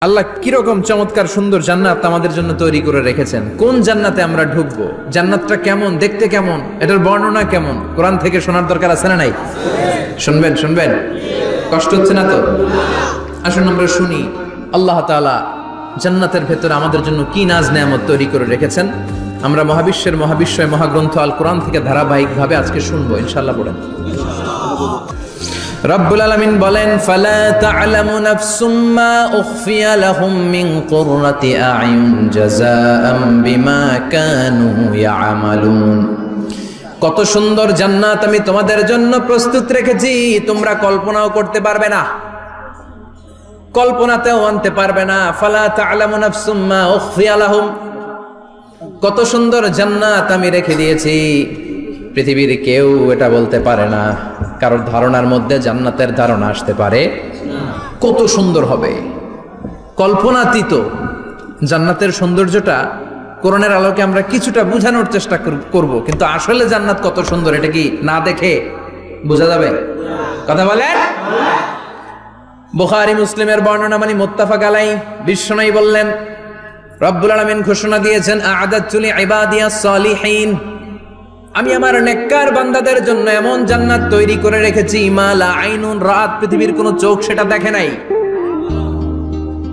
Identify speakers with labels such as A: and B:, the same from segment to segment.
A: আল্লাহ কিরকম চমৎকার সুন্দর জান্নাত আমাদের জন্য তৈরি করে রেখেছেন। কোন জান্নাতে আমরা ঢুকবো, জান্নাতটা কেমন, দেখতে কেমন, এটার বর্ণনা কেমন, কোরআন থেকে শোনার দরকার আছে না নাই? শুনবেন শুনবেন, কষ্ট হচ্ছে না তো? আসুন আমরা শুনি আল্লাহ তাআলা জান্নাতের ভেতরে আমাদের জন্য কি নাজ নেয়ামত তৈরি করে রেখেছেন। আমরা মহাবিশ্বের মহাবিশ্বয় মহাগ্রন্থ আল কোরআন থেকে ধারাবাহিকভাবে আজকে শুনবো ইনশাআল্লাহ। পড়েন। রব্বুল আলামিন বলেন, ফালা তা'লামু নাফসুম মা উখফিয়া লাহুম মিন কুররাতি আ'য়ুন জাযাআম বিমা কানু ইয়া'মালুন। কত সুন্দর জান্নাত আমি তোমাদের জন্য প্রস্তুত রেখেছি, তোমরা কল্পনাও করতে পারবে না, কল্পনাতেও আনতে পারবে না। ফালা তা'লামু নাফসুম মা উখফিয়া লাহুম, কত সুন্দর জান্নাত আমি রেখে দিয়েছি, পৃথিবীর কেউ এটা বলতে পারে না। কারোর ধারণার মধ্যে জান্নাতের ধারণা আসতে পারে কত সুন্দর হবে, কল্পনাতীত জান্নাতের সৌন্দর্যটা কোরআনের আলোকে আমরা কিছুটা বোঝানোর চেষ্টা করব, কিন্তু আসলে জান্নাত কত সুন্দর এটা কি না দেখে বোঝা যাবে? কথা বলেন। বুখারী মুসলিমের বর্ণনা মানে মুত্তাফাক আলাইহি, বিশ্বনবী বললেন, রব্বুল আলামিন ঘোষণা দিয়েছেন, আ'আদাতু লিইবাদিয়াস সালিহিন, আমি আমার নেককার বান্দাদের জন্য এমন জান্নাত তৈরি করে রেখেছি, মা লা আইনুন রাত, পৃথিবীর কোনো চোখ সেটা দেখে নাই,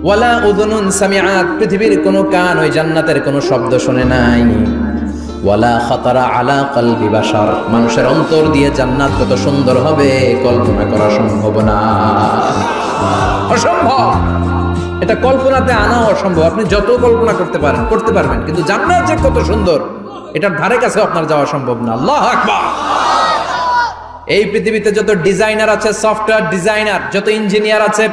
A: ওয়ালা উযুনুন সামিআত, পৃথিবীর কোনো কান ওই জান্নাতের কোনো শব্দ শুনে নাই, ওয়ালা খাতারা আলা কলবি বাশার, মানুষের অন্তর দিয়ে জান্নাত কত সুন্দর হবে কল্পনা করা সম্ভব না, অসম্ভব। এটা কল্পনাতে আনা অসম্ভব। আপনি যত কল্পনা করতে পারেন করতে পারবেন, কিন্তু জান্নাত যে কত সুন্দর এটার ধারে কাছে আপনার যাওয়া সম্ভব না। আল্লাহু আকবার। এই পৃথিবীতে যত ডিজাইনার আছে, সফটওয়্যার ডিজাইনার, যত ইঞ্জিনিয়ার আছে,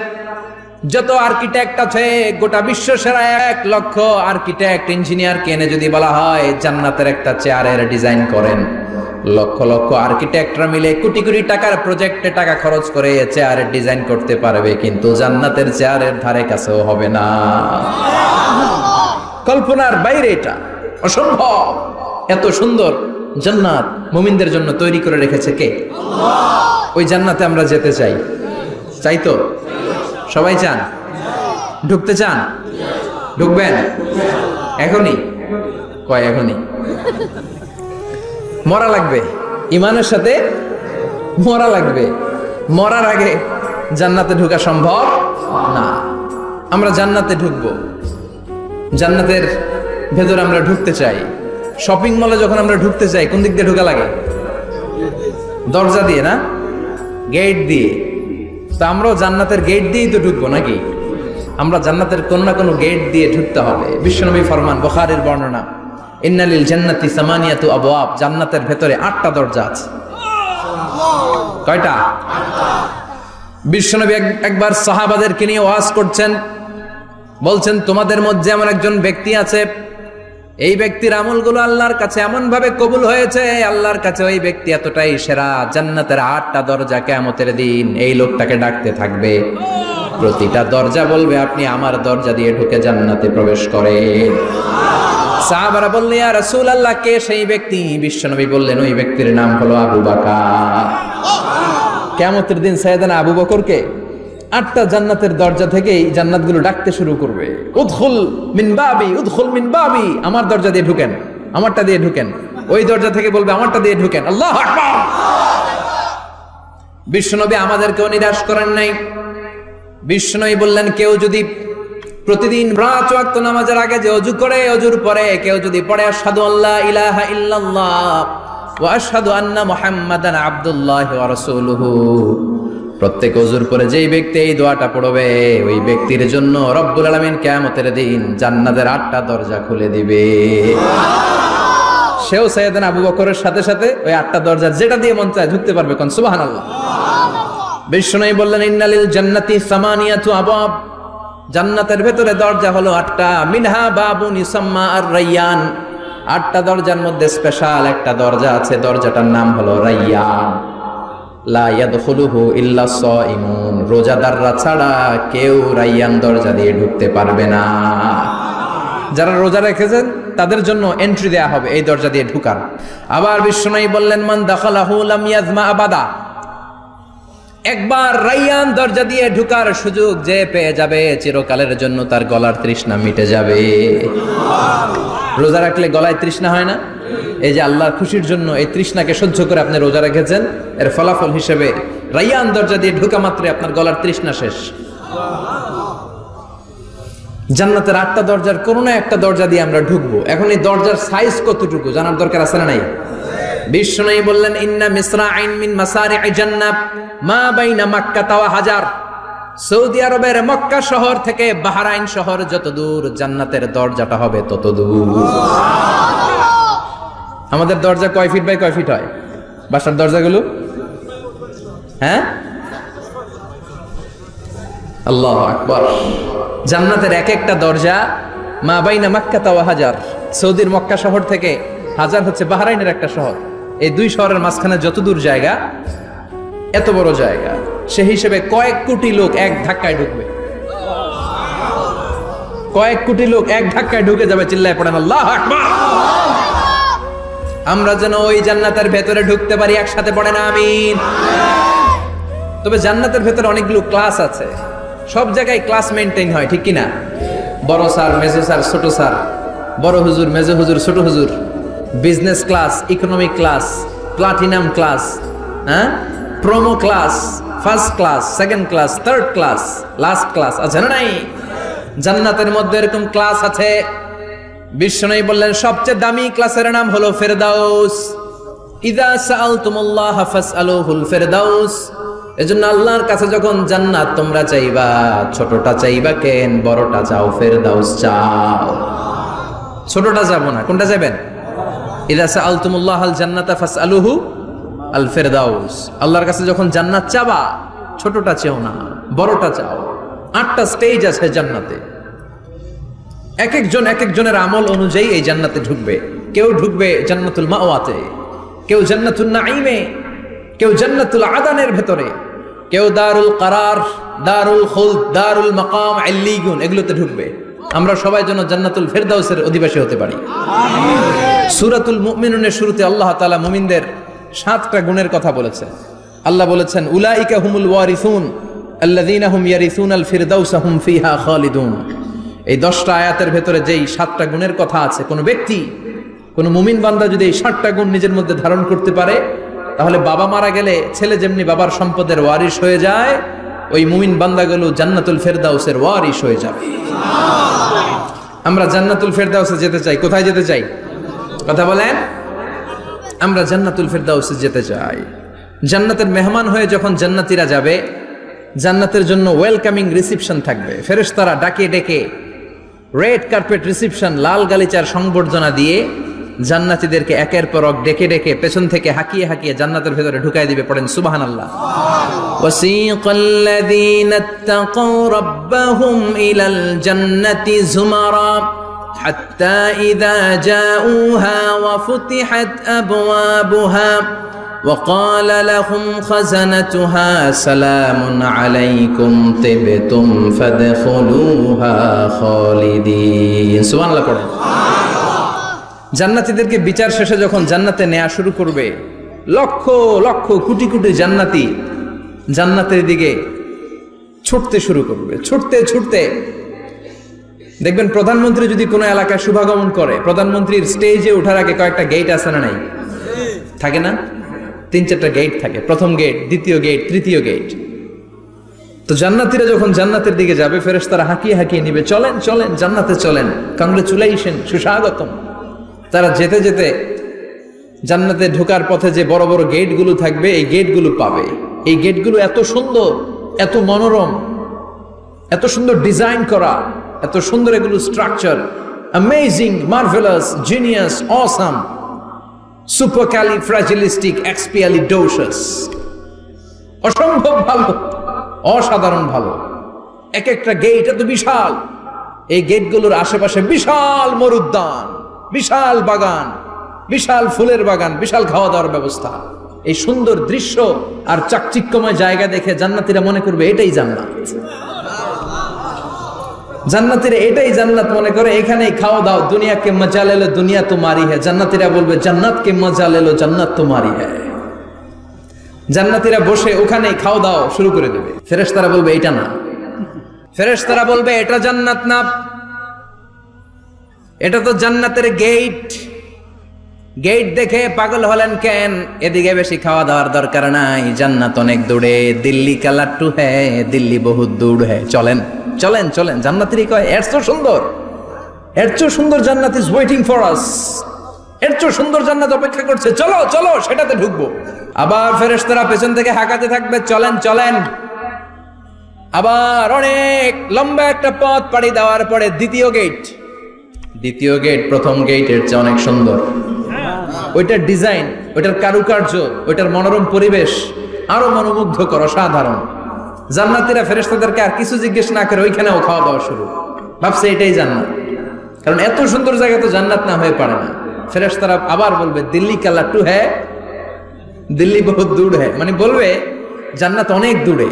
A: যত আর্কিটেক্ট আছে, গোটা বিশ্ব সেরা 1 লক্ষ আর্কিটেক্ট ইঞ্জিনিয়ার কেনে যদি বলা হয় জান্নাতের একটা চেয়ারের ডিজাইন করেন, লক্ষ লক্ষ আর্কিটেক্টরা মিলে কোটি কোটি টাকার প্রজেক্টে টাকা খরচ করে চেয়ারের ডিজাইন করতে পারবে, কিন্তু জান্নাতের চেয়ারের ধারে কাছেও হবে না। কল্পনার বাইরে, এটা অসম্ভব। এত সুন্দর জান্নাত মুমিনদের জন্য তৈরি করে রেখেছে কে? আল্লাহ। ওই জান্নাতে আমরা যেতে চাই, চাই তো? সবাই চান? ঢুকতে চান? ঢুকবেন এখনই? কয় এখনই? মরা লাগবে, ইমানের সাথে মরা লাগবে। মরার আগে জান্নাতে ঢোকা সম্ভব না। আমরা জান্নাতে ঢুকবো, জান্নাতের ভেতরে আমরা ঢুকতে চাই। শপিং মলে যখন আমরা ঢুকতে চাই কোন দিক দিয়ে ঢোকা লাগে? দরজা দিয়ে না, গেট দিয়ে। তা আমরাও জান্নাতের গেট দিয়েই তো ঢুকবো নাকি? আমরা জান্নাতের কোন না কোনো গেট দিয়ে ঢুকতে হবে। বিশ্বনবী ফরমান, বুখারীর বর্ণনা, ইন্নালিল জান্নাতি সামানিয়াতু আবওয়াব, জান্নাতের ভেতরে 8টা দরজা আছে। কয়টা? বিশ্বনবী একবার সাহাবাদেরকে নিয়ে ওয়াজ করছেন, বলছেন, তোমাদের মধ্যে এমন একজন ব্যক্তি আছে, এই ব্যক্তির আমলগুলো আল্লাহর কাছে এমন ভাবে কবুল হয়েছে, আল্লাহর কাছে ওই ব্যক্তি এতটাই সেরা, জান্নাতের 8টা দরজা কিয়ামতের দিন এই লোকটাকে ডাকতে থাকবে। প্রতিটা দরজা বলবে, আপনি আমার দরজা দিয়ে ঢুকে জান্নাতে প্রবেশ করেন। সাহাবারা বললেন, ইয়া রাসূলুল্লাহ, কে সেই ব্যক্তি? বিশ্বনবী বললেন, ওই ব্যক্তির নাম হলো আবু বকর। কিয়ামতের দিন সাইয়েদনা আবু বকরকে 8টা জান্নাতের দরজা থেকেই জান্নাতগুলো ডাকতে শুরু করবে, উদখুল মিন বাবি, উদখুল মিন বাবি, আমার দরজা দিয়ে ঢুকেন, আমারটা দিয়ে ঢুকেন। ওই দরজা থেকে বলবে, আমারটা দিয়ে ঢুকেন। আল্লাহু আকবার। বিশ্বনবী আমাদেরকেও নিরাশ করেন নাই। বিশ্বনবী বললেন, কেউ যদি প্রতিদিন 5 ওয়াক্ত নামাজের আগে যে ওযু করে, ওযুর পরে কেউ যদি পড়ে আশহাদু আল্লা ইলাহা ইল্লাল্লাহ ওয়া আশহাদু আন্না মুহাম্মাদান আবদুল্লাহি ওয়া রাসূলুহু, প্রত্যেক ওযুর পরে যেই ব্যক্তি এই দোয়াটা পড়বে, ওই ব্যক্তির জন্য রব্বুল আলামিন কিয়ামতের দিন জান্নাতের 8টা দরজা খুলে দিবে। সেও সাইয়েদনা আবু বকরের সাথে সাথে ওই 8টা দরজা যেটা দিয়ে মন চায় ঢুকতে পারবে। কোন সুবহানাল্লাহ। বিশ্বনবী বললেন, ইন্নালিল জান্নাতি সামানিয়াতু আবওয়াব, জান্নাতের ভেতরে দরজা হলো 8টা, মিনহা বাবুন ইউসাম্মা আর-রায়্যান, 8টা দরজার মধ্যে স্পেশাল একটা দরজা আছে, দরজাটার নাম হলো রায়্যান। লা ইয়াদখুলুহু ইল্লা সাইমুন, রোজাদাররা ছাড়া কেউ রায়্যান দরজা দিয়ে ঢুকতে পারবে না। যারা রোজা রেখেছেন তাদের জন্য এন্ট্রি দেয়া হবে এই দরজা দিয়ে ঢুকার। আবার বিশ্বনবী বললেন, মান দাখালাহু লাম ইয়াজমা আবাদা, একবার রাইয়ান দরজা দিয়ে ঢুকার সুযোগ যে পেয়ে যাবে চিরকালের জন্য তার গলার তৃষ্ণা মিটে যাবে। রোজা রাখলে গলায় তৃষ্ণা হয় না? এই যে আল্লাহর খুশির জন্য এই তৃষ্ণাকে সহ্য করে আপনি রোজা রেখেছেন, এর ফলাফল হিসেবে রাইয়ান দরজা দিয়ে ঢুকা মাত্রই আপনার গলার তৃষ্ণা শেষ। জান্নাতের 8টা দরজার কোন না একটা দরজা দিয়ে আমরা ঢুকবো। এখন এই দরজার সাইজ কতটুকু জানার দরকার আছে না নাই? বিশ্বনবী বললেন, ইন্না মিসরাইন মিন মাসারি'i জান্নাত মা বাইনা মাক্কা ওয়া হাজার। সৌদি আরবের মক্কা শহর থেকে বাহরাইন শহর যত দূর, জান্নাতের দরজাটা হবে তত দূর। আমাদের দরজা কয় ফিট বাই কয় ফিট হয় বাসার দরজাগুলো? হ্যাঁ, আল্লাহু আকবার। জান্নাতের এক একটা দরজা মা বাইনা মাক্কা ওয়া হাজার। সৌদির মক্কা শহর থেকে হাজার হচ্ছে বাহরাইনের একটা শহর। এই দুই শহরের মাঝখানে যত দূর জায়গা, এত বড় জায়গা, সে হিসেবে কয়েক কোটি লোক এক ধাক্কায় ঢুকবে। কয়েক কোটি লোক এক ধাক্কায় ঢুকে যাবে। চিল্লায় পড়েন আল্লাহু আকবার। আমরা যেন ওই জান্নাতের ভেতরে ঢুকতে পারি, একসাথে পড়েন আমিন। তবে জান্নাতের ভেতরে অনেকগুলো ক্লাস আছে, সব জায়গায় ক্লাস মেনটেন হয়, ঠিক কিনা? বড় স্যার, মেজো স্যার, ছোট স্যার, বড় হুজুর, মেজো হুজুর, ছোট হুজুর, business class, economic class, platinum class, হ্যাঁ, promo class, first class, second class, third class, last class আছে না নাই? জান্নাতের মধ্যে এরকম ক্লাস আছে। বিশ্বনবী বললেন সবচেয়ে দামি ক্লাসের নাম হলো ফেরদাউস। ইযা সাআলতুমুল্লাহ ফাসআলুহুল ফেরদাউস। এজন্য আল্লাহর কাছে যখন জান্নাত তোমরা চাইবা, ছোটটা চাইবা কেন, বড়টা চাও, ফেরদাউস চাও। ছোটটা যাবো না, কোনটা যাবেন? ইযা সাআলতুমুল্লাহাল জান্নাতা ফাসআলুহু আল ফেরদাউস। আল্লাহর কাছে যখন জান্নাত চাবা, ছোটটা চাও না, বড়টা চাও। 8টা স্টেজ আছে জান্নাতে। এক একজনের আমল অনুযায়ী এই জান্নাতে ঢুকবে। কেউ ঢুকবে জান্নাতুল মাওয়াতে, কেউ জান্নাতুল নাঈমে, কেউ জান্নাতুল আদানের ভেতরে, কেউ দারুল কারার, দারুল খুলদ, দারুল মাকাম, আল্লিগুন, এগুলোতে ঢুকবে। আমরা সবাই যেন জান্নাতুল ফেরদাউসের অধিবাসী হতে পারি। সূরাতুল মুমিনুনের শুরুতে আল্লাহ তাআলা মুমিনদের 7টা গুণের কথা বলেছেন। আল্লাহ বলেছেন, উলাইকা হুমুল ওয়ারিসুন আল্লাযীনা হুম ইয়ারিসুনাল ফিরদাউসা হুম ফিহা খালিদুন। এই 10টা আয়াতের ভেতরে যেই 7টা গুণের কথা আছে, কোন ব্যক্তি, কোন মুমিন বান্দা যদি এই 7টা গুণ নিজের মধ্যে ধারণ করতে পারে, তাহলে বাবা মারা গেলে ছেলে যেমনি বাবার সম্পদের ওয়ারিশ হয়ে যায়, ওই মুমিন বান্দাগুলো জান্নাতুল ফেরদাউসের ওয়ারিশ হয়ে যাবে। আমরা জান্নাতুল ফেরদাউসে যেতে চাই। কোথায় যেতে চাই? কথা বলেন। আমরা জান্নাতুল ফেরদাউসে যেতে চাই। জান্নাতের মেহমান হয়ে যখন জান্নাতীরা যাবে, জান্নাতের জন্য ওয়েলকামিং রিসিপশন থাকবে। ফেরেশতারা ডাকে ডেকে রেড কার্পেট রিসিপশন, লাল গালিচার সংবর্ধনা দিয়ে জান্নাতীদেরকে একের পর এক ডেকে ডেকে পেছন থেকে হাঁকিয়ে হাঁকিয়ে জান্নাতের ভেতরে ঢুকাই দিবে। পড়েন সুবহানাল্লাহ। ওয়াসিকাল্লাযীনা ইত্তাকাউ রাব্বাহুম ইলাল জান্নাতি যুমারা হাত্তা ইযা জাউহা ওয়া ফুতিহাত আবওয়াবুহা وقال لهم خزنتها سلام عليكم طبتم فادخلوها خالدين। সুবহানাল্লাহ পড়েন। জান্নাতীদেরকে বিচার শেষে যখন জান্নাতে নেওয়া শুরু করবে, লক্ষ লক্ষ কোটি কোটি জান্নাতি জান্নাতের দিকে ছুটতে শুরু করবে। ছুটতে ছুটতে দেখবেন প্রধানমন্ত্রী যদি কোনো এলাকায় শুভাগমন করে, প্রধানমন্ত্রীর স্টেজে ওঠার আগে কয়েকটা গেট আছে না নাই? থাকে না? 3-4টা গেট থাকে। প্রথম গেট, দ্বিতীয় গেট, তৃতীয় গেট। তো জান্নাতীরা যখন জান্নাতের দিকে যাবে, ফেরেশতারা হাঁকিয়ে হাঁকিয়ে নিবে, চলেন চলেন জান্নাতে চলেন, কংগ্রেচুলেশন, সুস্বাগতম। তারা যেতে যেতে জান্নাতে ঢোকার পথে যে বড় বড় গেটগুলো থাকবে, এই গেটগুলো পাবে। এই গেটগুলো এত সুন্দর, এত মনোরম, এত সুন্দর ডিজাইন করা, এত সুন্দর এগুলো structure, amazing, marvellous, genius, awesome, supercalifragilisticexpialidocious, অসম্ভব ভালো, অসাধারণ ভালো। এক একটা গেট এত বিশাল। এই গেটগুলোর আশেপাশে বিশাল মরুদ্যান, বিশাল বাগান, বিশাল ফুলের বাগান, বিশাল খাওয়া দাওয়ার ব্যবস্থা। এই সুন্দর দৃশ্য আর চাকচিক্যময় জায়গা দেখে জান্নাতীরা মনে করবে এটাই জান্নাত। জান্নাতীরা এটাই জান্নাত মনে করে, এখানেই খাওয়া দাও। দুনিয়া কে মজা লে লো, দুনিয়া তোমারি হ্যায়। জান্নাতীরা বলবে জান্নাত কে মজা লে লো, জান্নাত তোমারি হ্যায়। জান্নাতীরা বসে ওখানেই খাওয়া দাওয়া শুরু করে দেবে। ফেরেশতারা বলবে এটা না, ফেরেশতারা বলবে এটা জান্নাত না, এটা তো জান্নাতের গেট। গেট দেখে পাগল হলেন কেন? এদিকে বেশি খাওয়া দাওয়ার দরকার নাই, জান্নাত অনেক দূরে। দিল্লি কা লাট্টু হ্যাঁ, দিল্লি বহুত দূর হ্যাঁ, চলেন চলেন চলেন। জান্নাতেরই কয় এর চেয়ে সুন্দর, এর চেয়ে সুন্দর জান্নাত ইজ ওয়েটিং ফর আস, এর চেয়ে সুন্দর জান্নাত অপেক্ষা করছে, চলো চলো সেটাতে ঢুকবো। আবার ফেরেশতারা পেছন থেকে হাঁকাতে থাকবে, চলেন চলেন। আবার অনেক লম্বা একটা পথ পাড়ি দেওয়ার পরে দ্বিতীয় গেট, দ্বিতীয় গেট প্রথম গেটের চেয়ে অনেক সুন্দর। ওইটার ডিজাইন, ওইটার কারুকার্য, ওইটার মনোরম পরিবেশ আরো মনোমুগ্ধকর, অসাধারণ। জান্নাতীরা ফেরেশতাদেরকে আর কিছু জিজ্ঞেস না করে ওইখানেও খাওয়া দাওয়া শুরু, ভাবছে এটাই জান্নাত। কারণ এত সুন্দর জায়গা তো জান্নাত না হয়ে পারে না। ফেরেশতারা আবার বলবে দিল্লি কা লাট্টু হ্যাঁ, দিল্লি বহুত দূর হ্যাঁ, মানে বলবে জান্নাত অনেক দূরে,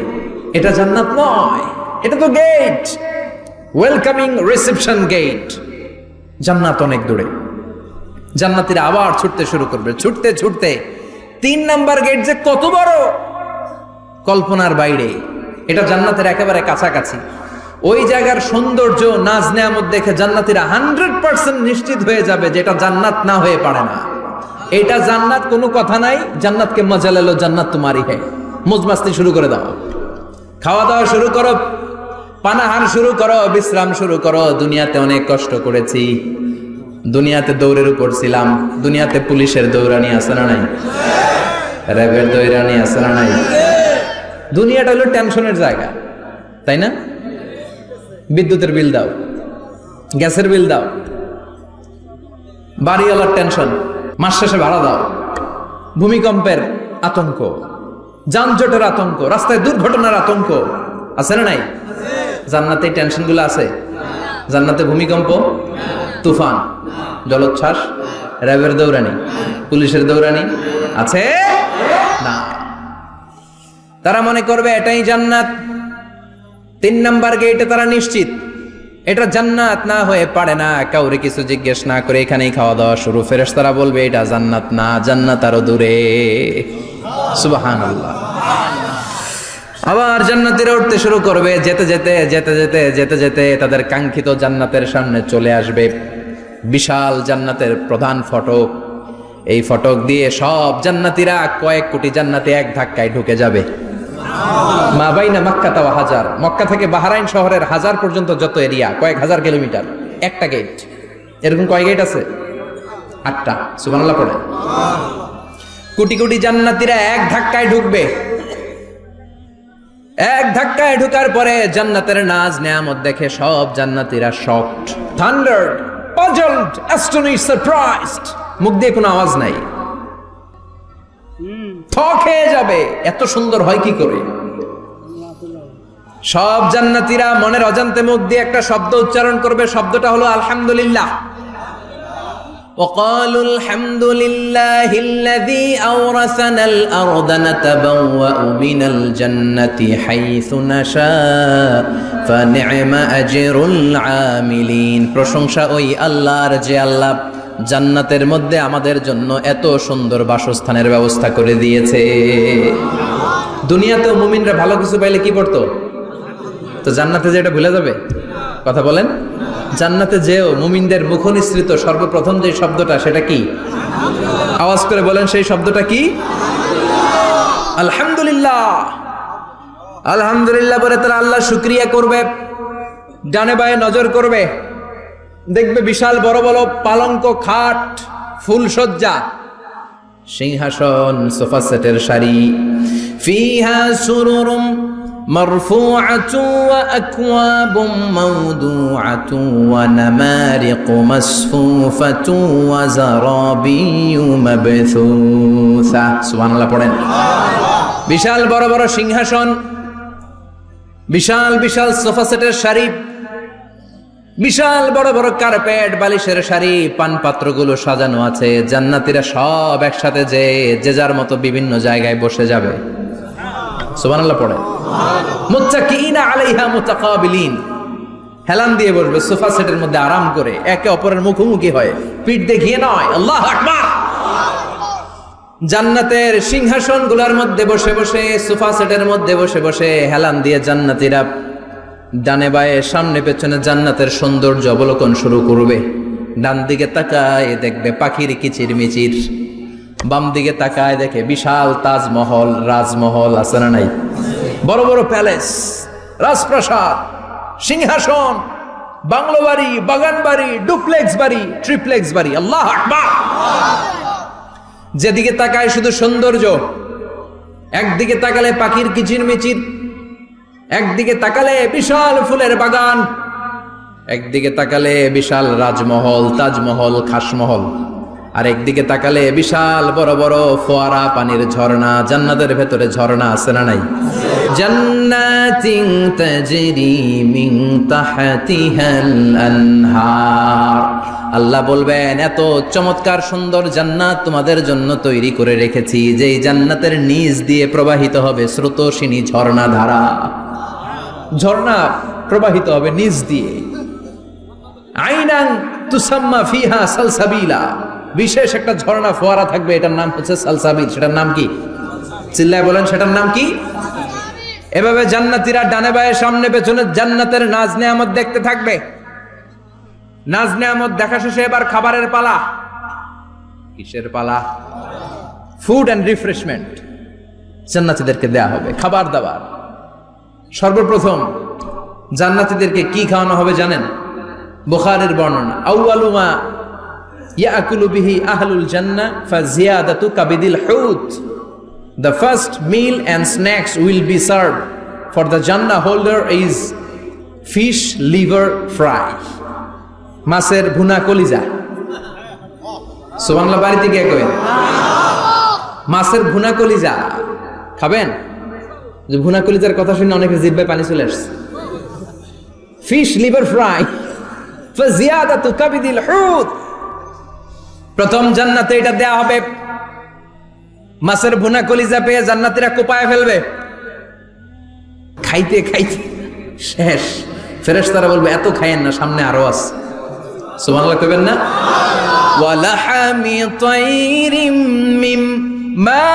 A: এটা জান্নাত নয়, এটা তো গেট, ওয়েলকামিং রিসেপশন গেট, জান্নাত অনেক দূরে। জান্নাতীরা আবার ছুটতে শুরু করবে, ছুটতে ছুটতে 3 নাম্বার গেট যে কত বড়, কল্পনার বাইরে। এটা জান্নাতের একেবারে কাছাকাছি। ওই জায়গার সৌন্দর্য, নাজ নেয়ামত দেখে জান্নাতীরা 100% নিশ্চিত হয়ে যাবে যে এটা জান্নাত না হয়ে পারে না, এটা জান্নাত, কোনো কথা নাই। জান্নাতকে মজা লেলো, জান্নাত তোমারই হ্যাঁ। মজমাস্তি শুরু করে দাও, খাওয়া দাওয়া শুরু করো, পানাহার শুরু করো, বিশ্রাম শুরু করো। দুনিয়াতে অনেক কষ্ট করেছি, দুনিয়াতে দৌড়ের উপর ছিলাম, দুনিয়াতে পুলিশের দৌড়ানি আছে না নাই, র্যাবের দৌড়ানি আছে না নাই। দুনিয়াটা হলো টেনশনের জায়গা, তাই না? বিদ্যুতের বিল দাও, গ্যাসের বিল দাও, বাড়িওয়ালার টেনশন, মাস শেষে ভাড়া দাও, ভূমিকম্পের আতঙ্ক, যানজটের আতঙ্ক, রাস্তায় দুর্ঘটনার আতঙ্ক আছে না নাই? জান্নাতে এই টেনশনগুলো আছে? জান্নাতে ভূমিকম্প, তুফান, জলোচ্ছ্বাস, র্যাবের দৌড়ানি, পুলিশের দৌড়ানি আছে না। তারা মনে করবে এটাই জান্নাত। 3 নাম্বার গেটে তারা নিশ্চিত এটা জান্নাত না হয়ে পারে না। কাউরে কিছু জিজ্ঞেস না করে এখানেই খাওয়া দাওয়া শুরু। ফেরেশতারা বলবে এটা জান্নাত না, জান্নাত আরো দূরে। সুবহানাল্লাহ। আবার জান্নাতীরা উঠতে শুরু করবে, যেতে যেতে যেতে যেতে যেতে যেতে তাদের কাঙ্ক্ষিত জান্নাতের সামনে চলে আসবে। বিশাল জান্নাতের প্রধান ফটক, এই ফটক দিয়ে সব জান্নাতীরা, কয়েক কোটি জান্নাতি এক ধাক্কায় ঢুকে যাবে। মা বাইনা মক্কা ওয়া হাজার, মক্কা থেকে বাহরাইন শহরের হাজার পর্যন্ত যত এরিয়া, কয়েক হাজার কিলোমিটার, একটা গেট। এরকম কয় গেট আছে? 8টা। সুবহানাল্লাহ পড়ে। কোটি কোটি জান্নাতীরা এক ধাক্কায় ঢুকবে। এক ধাক্কায় ঢুকার পরে জান্নাতের নাজ নেয়ামত দেখে সব জান্নাতীরা শকড, থান্ডার্ড, পাজলড, অ্যাস্টনিশড, সারপ্রাইজড। মুখ দিয়ে কোনো আওয়াজ নাই, থক হয়ে যাবে, এত সুন্দর হয় কি করে। সব জান্নাতীরা মনের অজান্তে মুখ দিয়ে একটা শব্দ উচ্চারণ করবে, শব্দটা হলো আলহামদুলিল্লাহ। وقالوا الحمد لله الذي أورثنا الأرض نتبوأ من الجنة حيث نشاء فنعم أجر العاملين। প্রশংসা ওই আল্লাহর যে আল্লাহ জান্নাতের মধ্যে আমাদের জন্য এত সুন্দর বাসস্থানের ব্যবস্থা করে দিয়েছে। দুনিয়াতেও মুমিনরা ভালো কিছু পাইলে কি পড়তো? তো জান্নাতে যে এটা ভুলে যাবে? কথা বলেন। জান্নাতে যেও মুমিনদের মুখনিসৃত সর্বপ্রথম যে শব্দটা, সেটা কি? আওয়াজ করে বলেন, সেই শব্দটা কি? আলহামদুলিল্লাহ। আলহামদুলিল্লাহ বলে তারা আল্লাহ শুকরিয়া করবে, ডানে বায়ে নজর করবে, দেখবে বিশাল বড় বড় পালঙ্ক, খাট, ফুলসজ্জা, সিংহাসন, সোফা সেটের সারি। ফিহা সুরুরুম মারফুআতুন ওয়া আকওয়াবুম মাওদুআতুন ওয়া নামারিকু মাসফুফাতুন ওয়া যারাবিয়্যু মাবথুসা। সুবহানাল্লাহ পড়েন। বিশাল বড় বড় সিংহাসন, বিশাল বিশাল সোফা সেটের সারি, বিশাল বড় বড় কার্পেট, বালিশের সারি, পানপাত্রগুলো সাজানো আছে। জান্নাতীরা সব একসাথে যে যার মতো বিভিন্ন জায়গায় বসে যাবে। সুবহানাল্লাহ পড়ে। মুত্তাকিইনা আলাইহা মুতাকাবিলিন, হেলান দিয়ে বসবে সোফা সেটের মধ্যে আরাম করে, একে অপরের মুখোমুখি হয়, পিঠ দেখিয়ে নয়। আল্লাহু আকবার। জান্নাতের সিংহাসন গুলার মধ্যে বসে বসে, সোফা সেটের মধ্যে বসে বসে হেলান দিয়ে জান্নাতীরা ডানে বায়ে সামনে পেছনে জান্নাতের সৌন্দর্য অবলোকন শুরু করবে। ডান দিকে তাকায় দেখবে পাখির কিচির মিচির, বাম দিকে তাকায় দেখে বিশাল তাজমহল, রাজমহল আছে না নাই, বড় বড় প্যালেস, রাজপ্রাসাদ, সিংহাসন, বাংলো বাড়ি, বাগান বাড়ি, ডুপ্লেক্স বাড়ি, ট্রিপ্লেক্স বাড়ি। আল্লাহু আকবার। যেদিকে তাকায় শুধু সৌন্দর্য। একদিকে তাকালে পাখির কিচির মিচির, একদিকে তাকালে বিশাল ফুলের বাগান, একদিকে তাকালে বিশাল রাজমহল, তাজমহল, খাসমহল, আর একদিকে তাকালে বিশাল বড় বড় ফোয়ারা, পানির ঝর্ণা। জান্নাতের ভেতরে ঝর্ণা আছে না নাই? জান্নাতিন তাজরি মিন তাহতিহাল আনহার। আল্লাহ বলবেন, এত চমৎকার সুন্দর জান্নাত তোমাদের জন্য তৈরি করে রেখেছি, যেই জান্নাতের নিচ দিয়ে প্রবাহিত হবে স্রোতস্বিনী ঝর্ণা ধারা। ঝর্ণা প্রবাহিত হবে নিচ দিয়ে। আইনান তুসাম্মা ফিহা সালসাবিলা। বিশেষ একটা ঝর্ণা ফোয়ারা থাকবে, এটার নাম হচ্ছে সালসাবিল। সেটার নাম কি? চিল্লায় বলেন, সেটার নাম কি? এভাবে জান্নাতীরা ডানে বায়ে সামনে পেছনে জান্নাতের নাজ নেয়ামত দেখতে থাকবে। নাজ নেয়ামত দেখা শেষে এবার খাবারের পালা। কিসের পালা? ফুড অ্যান্ড রিফ্রেশমেন্ট জান্নাতীদেরকে দেয়া হবে, খাবার দাবার। সর্বপ্রথম জান্নাতীদেরকে কি খাওয়ানো হবে জানেন? বুখারীর বর্ণনা, আউয়ালু মা ইয়াকুলু বিহি আহলুল জান্নাহ ফাজিয়াদাতু কাবিদিল হুত। The first meal and snacks will be served for the Jannah holder is fish liver fry. মাছের ভুনা কলিজা। সুবহানাল্লাহ, বাড়িতে গিয়ে কইবেন মাছের ভুনা কলিজা খাবেন। যে ভুনা কলিজার কথা শুনে অনেকের জিহ্বায় পানি চলে আসছে। ফিশ লিভার ফ্রাই ফাজিয়াদাতু কাবিদিল হুত। প্রথম জান্নাতে এটা দেয়া হবে। মাছের ভুনা কলিজা পেয়ে জান্নাতীরা কোপায় ফেলবে। খাইতে খাইতে শেষ। ফেরেশতারা বলবে, এত খাইয়েন না, সামনে আরো আছে। সুবহানাল্লাহ কইবেন না? ওয়ালাহামি তাইরিম মিম্মা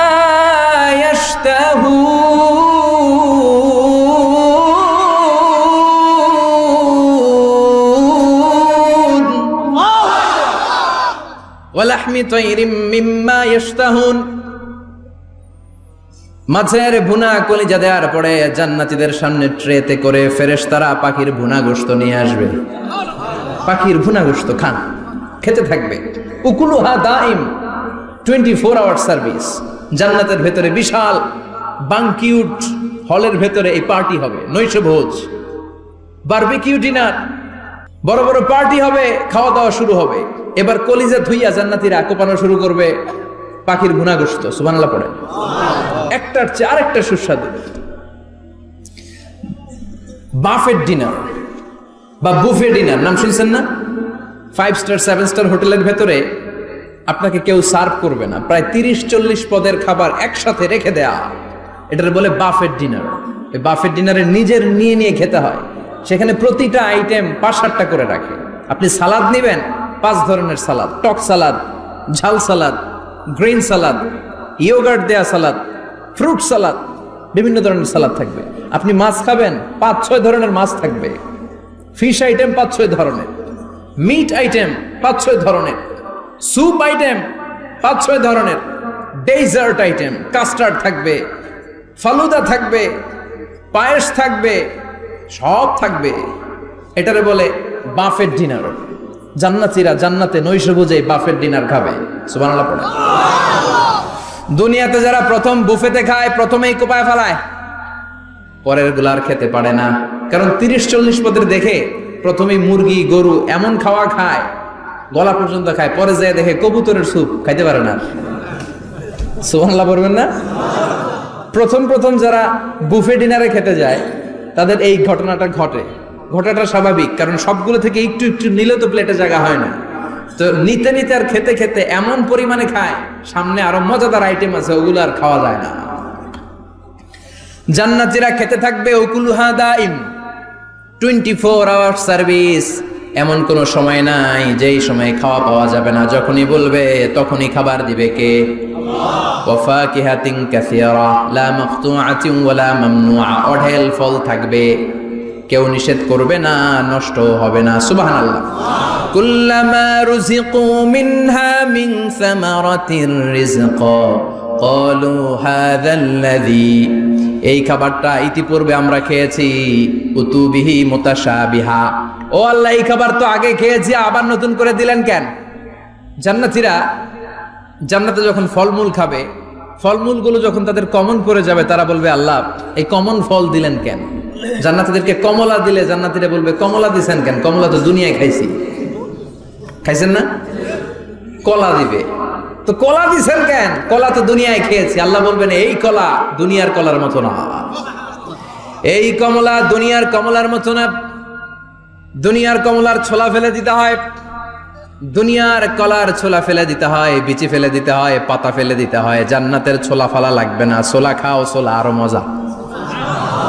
A: ইয়াশতাহুন। ওয়ালাহমি তাইরিম মিম্মা ইয়াশতাহুন। মাছের ভুনা কলিজা দেওয়ার পরে জান্নাতীদের সামনে ট্রেতে করে ফেরেশতারা পাখির ভুনা গোশত নিয়ে আসবে। পাখির ভুনা গোশত খান, খেতে থাকবে। উকুলুহা দাইম, 24 আওয়ার সার্ভিস। জান্নাতের ভেতরে বিশাল বানকিউট হলের ভেতরে এই পার্টি হবে, নৈশ ভোজ, বারবিকিউ ডিনার, বড় বড় পার্টি হবে, খাওয়া দাওয়া শুরু হবে। এবার কলিজা ধুইয়া জান্নাতীরা কোপানো শুরু করবে পাখির ভুনা গোশত। সুবহানাল্লাহ পড়ে। একটার চেয়ে আরেকটা সুস্বাদু। বাফেট ডিনার বা বুফে ডিনার নাম শুনছেন না? 5 স্টার 7 স্টার হোটেলের ভেতরে আপনাকে কেউ সার্ভ করবে না, প্রায় 30-40 পদের খাবার একসাথে রেখে দেয়া, এটার বলে বাফেট ডিনার। এই বাফেট ডিনারে নিজের নিয়ে নিয়ে খেতে হয়। সেখানে প্রতিটা আইটেম 5-7টা করে রাখে। আপনি সালাদ নেবেন, 5 ধরনের সালাদ, টক সালাদ, ঝাল সালাদ, গ্রিন সালাদ, ইয়োগার্ট দেয়া সালাদ, ফ্রুট সালাদ, বিভিন্ন ধরনের সালাদ থাকবে। আপনি মাছ খাবেন, 5-6 ধরনের মাছ থাকবে। ফিশ আইটেম 5-6 ধরনের, মিট আইটেম 5-6 ধরনের, স্যুপ আইটেম 5-6 ধরনের, ডেজার্ট আইটেম, কাস্টার্ড থাকবে, ফালুদা থাকবে, পায়েস থাকবে, সব থাকবে। এটারে বলে বাফেট ডিনার। জান্নাতীরা জান্নাতে নৈশ ভোজে বাফেট ডিনার খাবে। সুবহানাল্লাহ পড়ে। দুনিয়াতে যারা প্রথম বুফেতে খায়, প্রথমেই কোপায় ফেলায়, পরের গুলার খেতে পারে না। কারণ 30-40 পদের দেখে প্রথমেই মুরগি, গরু এমন খাওয়া খায়, গলা পর্যন্ত খায়, পরে যায় দেখে কবুতরের স্যুপ খাইতে পারে না। সুবহানাল্লাহ বলবেন না? প্রথম প্রথম যারা বুফে ডিনারে খেতে যায় তাদের এই ঘটনাটা ঘটে। ঘটাটা স্বাভাবিক, কারণ সবগুলো থেকে একটু একটু নিলে তো প্লেটে জায়গা হয় না। তো নিতে নিতে আর খেতে খেতে এমন পরিমাণে খায়, সামনে আরো মজাদার আইটেম আছে, ওগুলো আর খাওয়া যায় না। জান্নাতীরা খেতে থাকবে, উকুলুহা দাইম, 24 আওয়ার সার্ভিস। এমন কোনো সময় নাই যেই সময় খাওয়া পাওয়া যাবে না, যখনই বলবে তখনই খাবার দিবে কে? ওয়া ফাকিহাতিন কাসীরা লা মাকতুআতিন ওয়ালা মামনুআ, অঢেল ফল থাকবে, কেউ নিষেধ করবে না, নষ্ট হবে না। সুবহানাল্লাহ। কুল্লামা রুজিকু মিনহা মিন সামারাতির রিজকা ক্বালু হাযাল্লাযী, এই খাবারটা ইতিপূর্বে আমরা খেয়েছি, উতুবিহি মুতাশাবিহা, ও আল্লাহ এই খাবার তো আগে খেয়েছি, আবার নতুন করে দিলেন কেন? জান্নাতীরা জান্নাতে যখন ফলমূল খাবে, ফলমূলগুলো যখন তাদের কমন পড়ে যাবে, তারা বলবে আল্লাহ এই কমন ফল দিলেন কেন? জান্নাতীদেরকে কমলা দিলে জান্নাতীরা বলবে কমলা দিছেন কেন? কমলা তো দুনিয়ায় খাইছি। খাইছেন না? কলা দিবে, তো কলা দিছেন কেন? কলা তো দুনিয়ায় খেয়েছি। আল্লাহ বলবেন এই কলা দুনিয়ার কলার মতো না, এই কমলা দুনিয়ার কমলার মতো না। দুনিয়ার কমলার ছোলা ফেলে দিতে হয়, দুনিয়ার কলার ছোলা ফেলে দিতে হয়, বিচি ফেলে দিতে হয়, পাতা ফেলে দিতে হয়। জান্নাতের ছোলা ফালা লাগবে না, ছোলা খাও, ছোলা আরো মজা।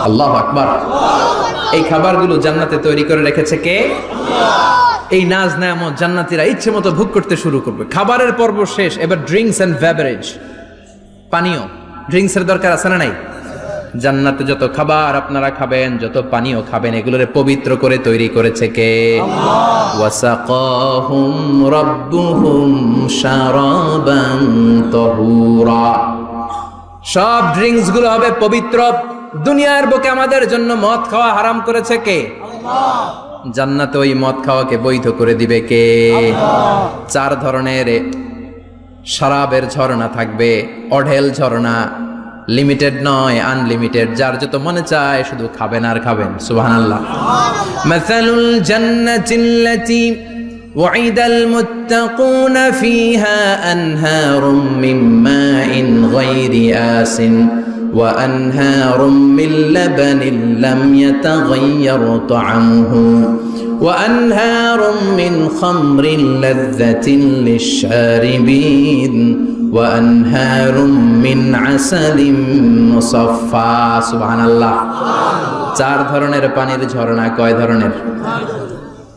A: আল্লাহু আকবার। এই খাবারগুলো জান্নাতে তৈরি করে রেখেছে কে? এই নাজ নেয়ামত জান্নাতীরা ইচ্ছে মতো ভোগ করতে শুরু করবে। খাবারের পর্ব শেষ, এবার ড্রিঙ্কস এন্ড বেভারেজ, পানীয়। ড্রিঙ্কসের দরকার আছে না নাই? জান্নাতে যত খাবার আপনারা খাবেন, যত পানীয় খাবেন, এগুলোরে পবিত্র করে তৈরি করেছে কে? ওয়াসাকাহুম রাব্বুহুম শারাবান তাহুরা, সব ড্রিঙ্কস গুলো হবে পবিত্র। দুনিয়ার বুকে আমাদের জন্য মদ খাওয়া হারাম করেছে কে? আল্লাহ। জান্নাতে ওই মদ খাওয়াকে বৈধ করে দিবে কে? আল্লাহ। 4 ধরনের শরাবের ঝর্ণা থাকবে, অঢেল ঝর্ণা, লিমিটেড নয়, আনলিমিটেড। যার যত মনে চায় শুধু খাবেন আর খাবেন। সুবহানাল্লাহ। মাসালুল জান্নাতিল্লাতী ওয়াইদাল মুত্তাকুনা ফিহা আনহারুম মিন মাইন গায়রি আসিন ওয়া আনহারুম মিন লাবানিন লাম ইয়াতাগায়্যার তা'আমুহু ওয়া আনহারুম মিন খামরিন লাযযাতিন লিশ-শারিবিন ওয়া আনহারুম মিন আসালিম মুসাফফা। সুবহানাল্লাহ। 4 ধরনের পানির ঝর্ণা। কয় ধরনের?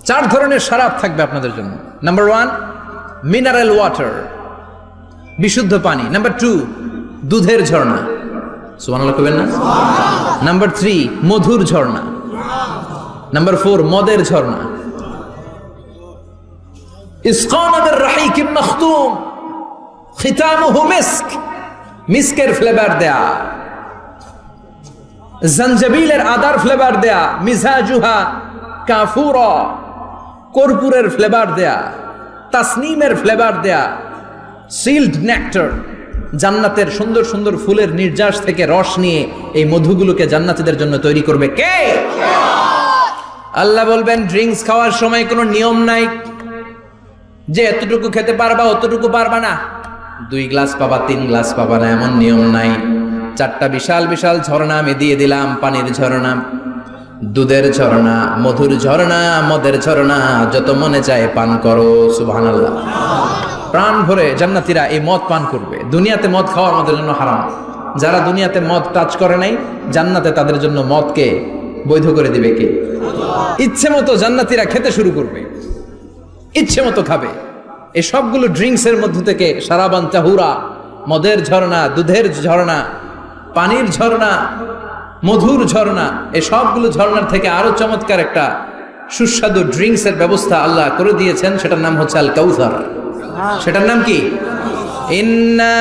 A: 4 ধরনের শরাব থাকবে আপনাদের জন্য। নাম্বার 1 মিনারেল ওয়াটার, বিশুদ্ধ পানি। নাম্বার 2 দুধের ঝর্ণা। সুবহানাল্লাহ কইবেন না? নাম্বার 3 মধুর ঝর্ণা। নাম্বার 4 মদের ঝর্ণা। ইসকানা বির-রাহিকিম মাখতুম খিতামুহু মিস্ক, মিস্কের ফ্লেভার দেয়া, জঞ্জাবিলের আদার ফ্লেভার দেয়া, মিজাজুহা কাফুরা, কর্পূরের ফ্লেভার দেয়া, তাসনিমের ফ্লেভার দেয়া, সিল্ড নেক্টার, জান্নাতের সুন্দর সুন্দর ফুলের নির্যাস থেকে রস নিয়ে এই মধুগুলোকে জান্নাতীদের জন্য তৈরি করবে কে? আল্লাহ বলবেন ড্রিঙ্কস খাওয়ার সময় কোনো নিয়ম নাই যে এতটুকু খেতে পারবা অতটুকু পারবা না, 2 গ্লাস পাবা 3 গ্লাস পাবা না, এমন নিয়ম নাই। 4টা বিশাল বিশাল ঝর্ণা আমি দিয়ে দিলাম, পানির ঝর্ণা, দুধের ঝর্ণা, মধুর ঝর্ণা, মদের ঝর্ণা, যত মনে চায় পান করো। সুবহানাল্লাহ। প্রাণ ভরে জান্নাতীরা এই মদ পান করবে। দুনিয়াতে মদ খাওয়া আমাদের জন্য হারাম। যারা দুনিয়াতে মদ টাচ করে নাই, জান্নাতে তাদের জন্য মদকে বৈধ করে দিবে কে? ইচ্ছে মতো জান্নাতীরা খেতে শুরু করবে, ইচ্ছে মতো খাবে। এই সবগুলো ড্রিঙ্কসের মধ্য থেকে শারাবান তাহুরা, মদের ঝর্ণা, দুধের ঝর্ণা, পানির ঝর্ণা, মধুর ঝর্ণা, এই সবগুলো ঝর্ণার থেকে আরো চমৎকার একটা সুস্বাদু ড্রিঙ্কসের ব্যবস্থা আল্লাহ করে দিয়েছেন। সেটার নাম হচ্ছে আল কাউসার। সেটার নাম কি? ইন্না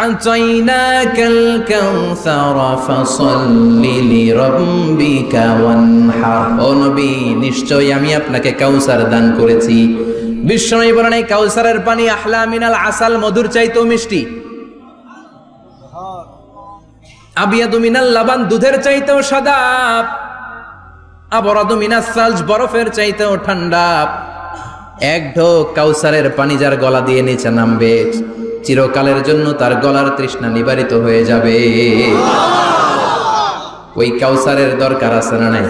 A: আ'তাইনাকাল কাউসার ফাসাল্লি লিরাব্বিকা ওয়ানহার। ও নবী, নিশ্চয়ই আমি আপনাকে কাউসার দান করেছি। বিশ্বনবী বলেন এই কাউসারের পানি আহলা মিনাল আসাল, মধুর চাইতেও মিষ্টি। আবিয়াদু মিনাল লাবান, দুধের চাইতেও সাদা। আবরাদু মিনাস সালজ, বরফের চাইতেও ঠান্ডা। এক ঢোক কাউসারের পানি যার গলা দিয়ে নিচে নামবে, চিরকালের জন্য তার গলার তৃষ্ণা নিবারিত হয়ে যাবে। ওই কাউসারের দরকার আছে না নাই?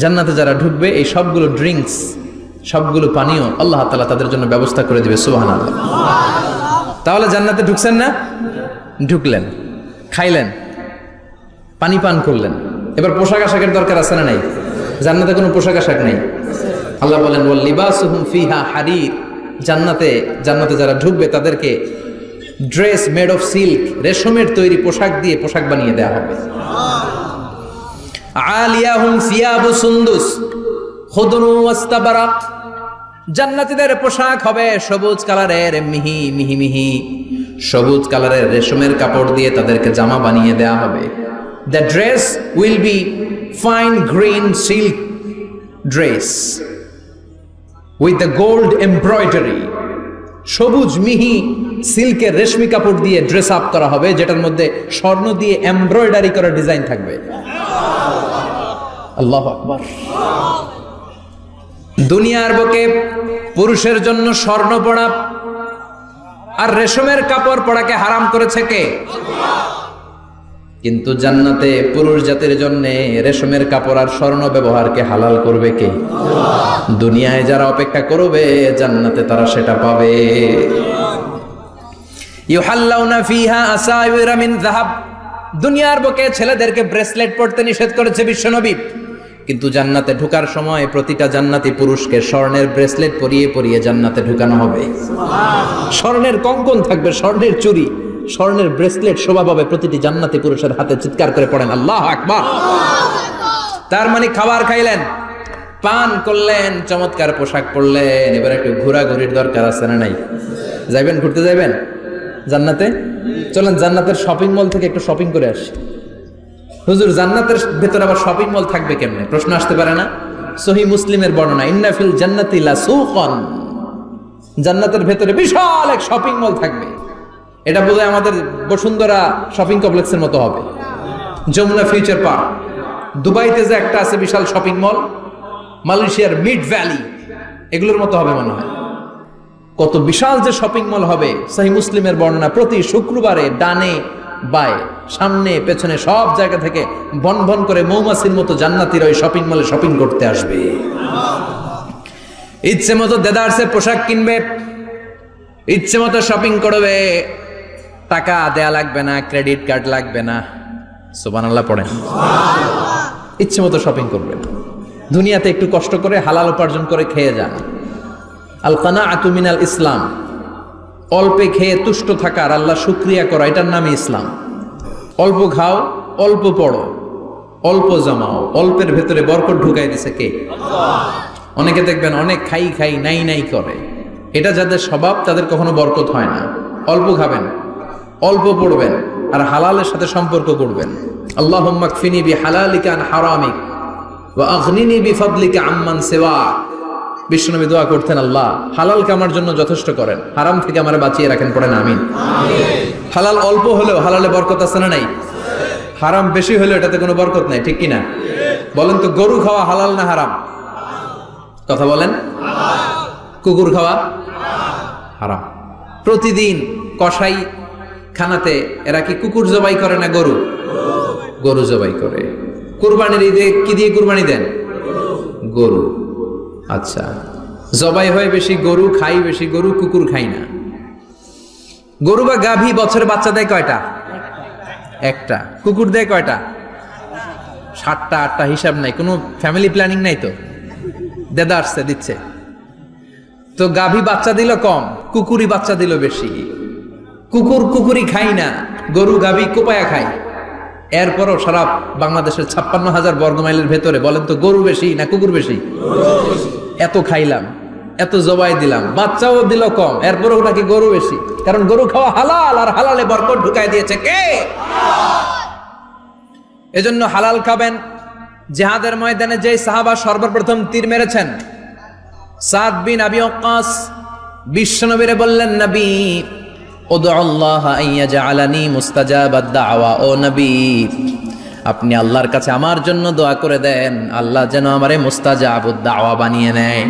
A: জান্নাতে যারা ঢুকবে এই সবগুলো ড্রিঙ্কস, সবগুলো পানীয় আল্লাহ তাআলা তাদের জন্য ব্যবস্থা করে দিবে। সুবহানাল্লাহ। তাহলে জান্নাতে ঢুকছেন না? ঢুকলেন, খাইলেন, পানি পান করলেন, এবার পোশাক আশাকের দরকার আছে না নাই? জান্নাতে কোনো পোশাক আশাক নেই। আল্লাহ বলেন ওয়াল লিবাসুহুম ফিহা হারির, জান্নাতে যারা ঢুকবে তাদেরকে ড্রেস মেড অফ সিল্ক, রেশমের তৈরি পোশাক দিয়ে পোশাক বানিয়ে দেওয়া হবে। আলিয়াহুম সিয়াবু সুন্দুস খুদরু ওয়াস্তাবারাক, জান্নাতীদের পোশাক হবে সবুজ কালারের, মিহি মিহি মিহি সবুজ কালারের রেশমের কাপড় দিয়ে তাদেরকে জামা বানিয়ে দেওয়া হবে। The dress will be fine green silk dress with the gold embroidery, সবুজ মিহি সিল্কের রেশমি কাপড় দিয়ে ড্রেস আপ করা হবে, যেটার মধ্যে স্বর্ণ দিয়ে এমব্রয়ডারি করা ডিজাইন থাকবে। আল্লাহু আকবার। দুনিয়ার বুকে পুরুষের জন্য স্বর্ণ পরা আর রেশমের কাপড় পরাকে হারাম করেছে কে? কিন্তু জান্নাতে পুরুষ জাতির জন্য রেশমের কাপড় আর স্বর্ণ ব্যবহারকে হালাল করবে কে? দুনিয়ায় যারা অপেক্ষা করবে জান্নাতে তারা সেটা পাবে। ইউহাল্লাউনা ফিহা আসাইরা মিন যাহাব, দুনিয়ার বুকে ছেলেদেরকে ব্রেসলেট পরতে নিষেধ করেছে বিশ্বনবী, কিন্তু জান্নাতে ঢোকার সময় প্রতিটা জান্নাতি পুরুষকে স্বর্ণের ব্রেসলেট পরিয়ে পরিয়ে জান্নাতে ঢুকানো হবে। স্বর্ণের কঙ্কন থাকবে, স্বর্ণের চুড়ি, স্বর্ণের ব্রেসলেট শোভা পাবে প্রতিটি জান্নাতি পুরুষের হাতে। চিৎকার করে পড়েন আল্লাহু আকবার। তার মানে খাবার খাইলেন, পান করলেন, চমৎকার পোশাক পরলেন, এবার একটু ঘোরাঘুরির দরকার আছে না নাই? যাইবেন, ঘুরতে যাইবেন জান্নাতে? চলেন জান্নাতের শপিং মল থেকে একটু শপিং করে আসি। হুজুর জান্নাতের ভেতরে আবার শপিং মল থাকবে কেমনে? প্রশ্ন আসতে পারে না? সহিহ মুসলিমের বর্ণনা, ইন্না ফিল জান্নাতি লাসুকান, জান্নাতের ভেতরে বিশাল এক শপিং মল থাকবে। এটা বোধহয় আমাদের বসুন্ধরা শপিং কমপ্লেক্সের মতো হবে, যমুনা ফিউচার পার্ক। দুবাইতে যে একটা আছে বিশাল শপিং মল, মালয়েশিয়ার মিড ভ্যালি, এগুলোর মতো হবে মনে হয়। কত বিশাল যে শপিং মল হবে। সহিহ মুসলিমের বর্ণনা, প্রতি শুক্রবারে ডানে বায়ে সামনে পেছনে সব জায়গা থেকে বন বন করে মৌমাছির মতো জান্নাতীরা ওই শপিং মলে শপিং করতে আসবে। ইচ্ছে মতো দেদারসে পোশাক কিনবে, ইচ্ছে মতো শপিং করবে, টাকা দেয়া লাগবে না, ক্রেডিট কার্ড লাগবে না। সুবহানাল্লাহ পড়েন। ইচ্ছে মতো শপিং করবে। দুনিয়াতে একটু কষ্ট করে হালাল উপার্জন করে খেয়ে যান। আল কানাআতু মিনাল ইসলাম, অল্পে খেয়ে তুষ্ট থাকার, আল্লাহ শুকরিয়া করা, এটার নামই ইসলাম। অল্প খাও, অল্প পড়ো, অল্প জমাও, অল্পের ভেতরে বরকত ঢুকাই দিছে কে? অনেকে দেখবেন অনেক খাই খাই নাই নাই করে, এটা যাদের স্বভাব তাদের কখনো বরকত হয় না। অল্প খাবেন, অল্প পড়বেন, আর হালালের সাথে সম্পর্ক করবেন। আল্লাহুম্মা কফিনি বিহালালিকা আন হারামিক ওয়া আগনিনি বিফাদলিকা আম্মান সিওয়াক। বিশ্বনবী দোয়া করতেন, আল্লাহ হালালকে আমার জন্য যথেষ্ট করেন, হারাম থেকে আমারে বাঁচিয়ে রাখেন। পড়েন আমিন। হালাল অল্প হলেও হালালে বরকত আছে না নাই? হারাম বেশি হলেও এটাতে কোনো বরকত নাই, ঠিক কিনা? বলেন তো, গরু খাওয়া হালাল না হারাম? কথা বলেন। কুকুর খাওয়া হারাম। প্রতিদিন কসাই খানাতে এরা কি কুকুর জবাই করে না গরু? গরু জবাই করে। কুরবানির ঈদে কি দিয়ে কুরবানি দেন? গরু। আচ্ছা, জবাই হয় বেশি গরু, খাই বেশি গরু, কুকুর খাই না। গরু বা গাভী বছরে বাচ্চা দেয় কয়টা? একটা। কুকুর দেয় কয়টা? 7টা 8টা, হিসাব নাই, কোনো ফ্যামিলি প্ল্যানিং নাই তো, দেদা আসছে দিচ্ছে। তো গাভী বাচ্চা দিল কম, কুকুরই বাচ্চা দিল বেশি। কুকুরি খাই না, গরু গাভী কোপায়া খায়। এরপরও সারা বাংলাদেশের 56,000 বর্গমাইলের ভেতরে বলেন তো, গরু বেশি না কুকুর বেশি? এত খাইলাম, এত জবাই দিলাম, বাচ্চাও দিল কম, এরপরও নাকি গরু বেশি। কারণ গরু খাওয়া হালাল, আর হালালে বরকত ঢুকাই দিয়েছে কে? এজন্য হালাল খাবেন। জিহাদের ময়দানে যে সাহাবা সর্বপ্রথম তীর মেরেছেন, সাদ বিন আবি ওয়াক্কাস, বিশ্বনবীরে বললেন, নবী উদউ আল্লাহ আইয়াজআলানি মুস্তাজাবাদ দাওয়া। ও নবী, আপনি আল্লাহর কাছে আমার জন্য দোয়া করে দেন, আল্লাহ যেন আমারে মুস্তাজাবুদ দাওয়া বানিয়ে নেয়।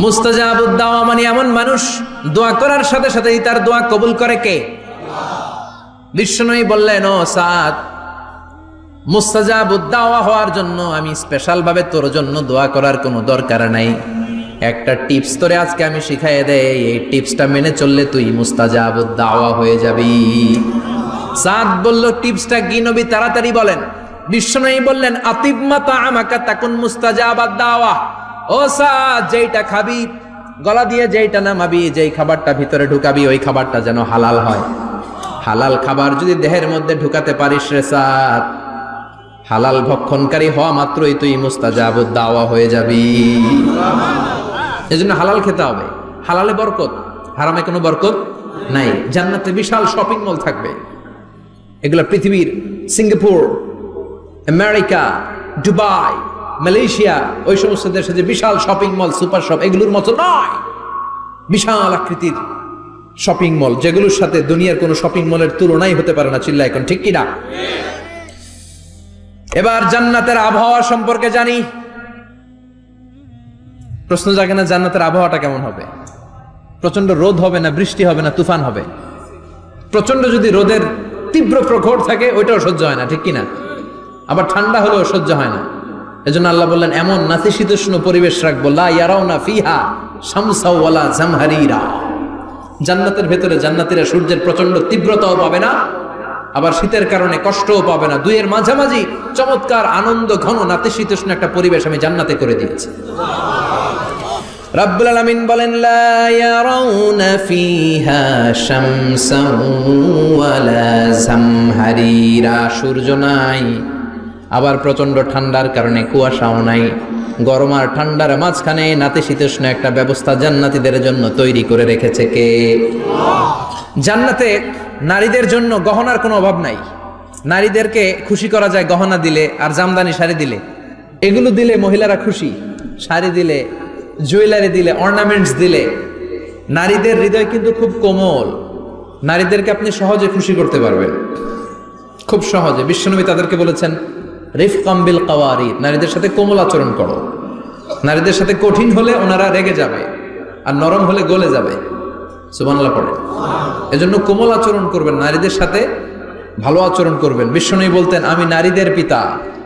A: মুস্তাজাবুদ দাওয়া মানে এমন মানুষ, দোয়া করার সাথে সাথেই তার দোয়া কবুল করে কে? বিশ্বনবী বললেন, ও সাদ, মুস্তাজাবুদ দাওয়া হওয়ার জন্য আমি স্পেশাল ভাবে তোর জন্য দোয়া করার কোনো দরকার নাই। একটা টিপস তোরে আজকে আমি শিখাইয়ে দেই, এই টিপসটা মেনে চললে তুই মুস্তাজাবুদ দাওয়া হয়ে যাবি। সাদ বলল, টিপসটা কি নবী? তাড়াতাড়ি বলেন। বিশ্বনবী বললেন আতিব মাতা আমাকা তাকুন মুস্তাজাবাদ দাওয়া। ও সাদ, যেইটা খাবি, গলা দিয়ে যেইটা নামাবি, যেই খাবারটা ভিতরে ঢুকাবি, ওই খাবারটা যেন হালাল হয়। হালাল খাবার যদি দেহের মধ্যে ঢুকাতে পারিস রে সাদ, হালাল ভক্ষণকারী হওয়া মাত্রই তুই মুস্তাজাবুদ দাওয়া হয়ে যাবি। এজন্য হালাল খেতে হবে। হালালে বরকত, হারামে কোনো বরকত নাই। জান্নাতে বিশাল শপিং মল থাকবে। এগুলো পৃথিবীর সিঙ্গাপুর, আমেরিকা, দুবাই, মালয়েশিয়া, ওই সমস্ত দেশে যে বিশাল শপিং মল, সুপার শপ, এগুলোর মতো নয়। বিশাল আকৃতির শপিং মল, যেগুলোর সাথে দুনিয়ার কোনো শপিং মলের তুলনাই হতে পারে না। চিল্লা এখন ঠিক কিনা? এবার জান্নাতের আবহাওয়া সম্পর্কে জানি। প্রশ্ন জাগে না, জান্নাতের আবহাওয়াটা কেমন হবে? প্রচন্ড রোদ হবে না, বৃষ্টি হবে না, তুফান হবে? প্রচন্ড যদি রোদের তীব্র প্রখর থাকে, ওইটাও সহ্য হয় না, ঠিক কিনা? আবার ঠান্ডা হলেও সহ্য হয় না। এজন্য আল্লাহ বললেন এমন নাতিশীতোষ্ণ পরিবেশ রাখবো, লা ইয়ারাউনা ফিহা শামসা ওয়ালা জামহারিরা। জান্নাতের ভেতরে জান্নাতীরা সূর্যের প্রচন্ড তীব্রতাও পাবে না, আবার শীতের কারণে কষ্টও পাবে না। দুইয়ের মাঝামাঝি চমৎকার আনন্দ ঘন নাতিশীতোষ্ণ একটা পরিবেশ আমি জান্নাতে করে দিয়েছি। রাব্বুল আলামিন বলেন লা ইয়ারাউনা ফিহা শামসান ওয়ালা জামহারিরা। সূর্য নাই, আবার প্রচন্ড ঠান্ডার কারণে কুয়াশাও নাই। গরম আর ঠান্ডার মাঝখানে নাতিশীতোষ্ণ একটা ব্যবস্থা জান্নাতীদের জন্য তৈরি করে রেখেছে কে? জান্নাতে নারীদের জন্য গহনার কোনো অভাব নাই। নারীদেরকে খুশি করা যায় গহনা দিলে আর জামদানি শাড়ি দিলে। এগুলো দিলে মহিলারা খুশি। শাড়ি দিলে, জুয়েলারি দিলে, অর্নামেন্টস দিলে। নারীদের হৃদয় কিন্তু খুব কোমল। নারীদেরকে আপনি সহজে খুশি করতে পারবেন, খুব সহজে। বিশ্বনবী তাদেরকে বলেছেন রিফকাম বিল কাওয়ারিদ, নারীদের সাথে কোমল আচরণ করো। নারীদের সাথে কঠিন হলে ওনারা রেগে যাবে, আর নরম হলে গলে যাবে। সুবহানাল্লাহ পড়ে। এজন্য কোমল আচরণ করবেন, নারীদের সাথে ভালো আচরণ করবেন। বিশ্বনবী বলতেন আমি নারীদের পিতা,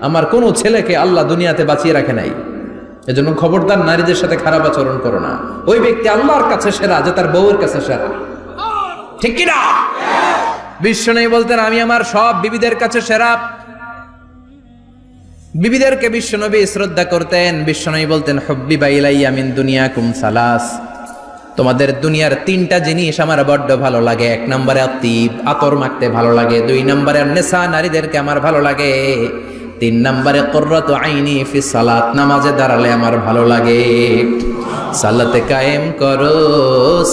A: আমার কোনো ছেলেকে আল্লাহ দুনিয়াতে বাঁচিয়ে রাখে নাই। এজন্য খবরদার নারীদের সাথে খারাপ আচরণ করো না। ওই ব্যক্তি আল্লাহর কাছে সেরা যে তার বউয়ের কাছে সেরা, ঠিক কিনা? বিশ্বনবী বলতেন আমি আমার সব বিবিদের কাছে সেরা। বিবিদেরকে বিশ্বনবী শ্রদ্ধা করতেন। বিশ্বনবী বলতেন হুব্বিবা ইলাইয়া মিন দুনিয়াকুম সালাস, তোমাদের দুনিয়ার তিনটা জিনিস আমার বড্ড ভালো লাগে। এক নম্বরে আতিব, আতর মাখতে ভালো লাগে। দুই নম্বরে নেশা, নারীদেরকে আমার ভালো লাগে। তিন নম্বরে কুররাতু আইনি ফি সালাত, নামাজে দাঁড়ালে আমার ভালো লাগে। সালাতে কায়েম করো,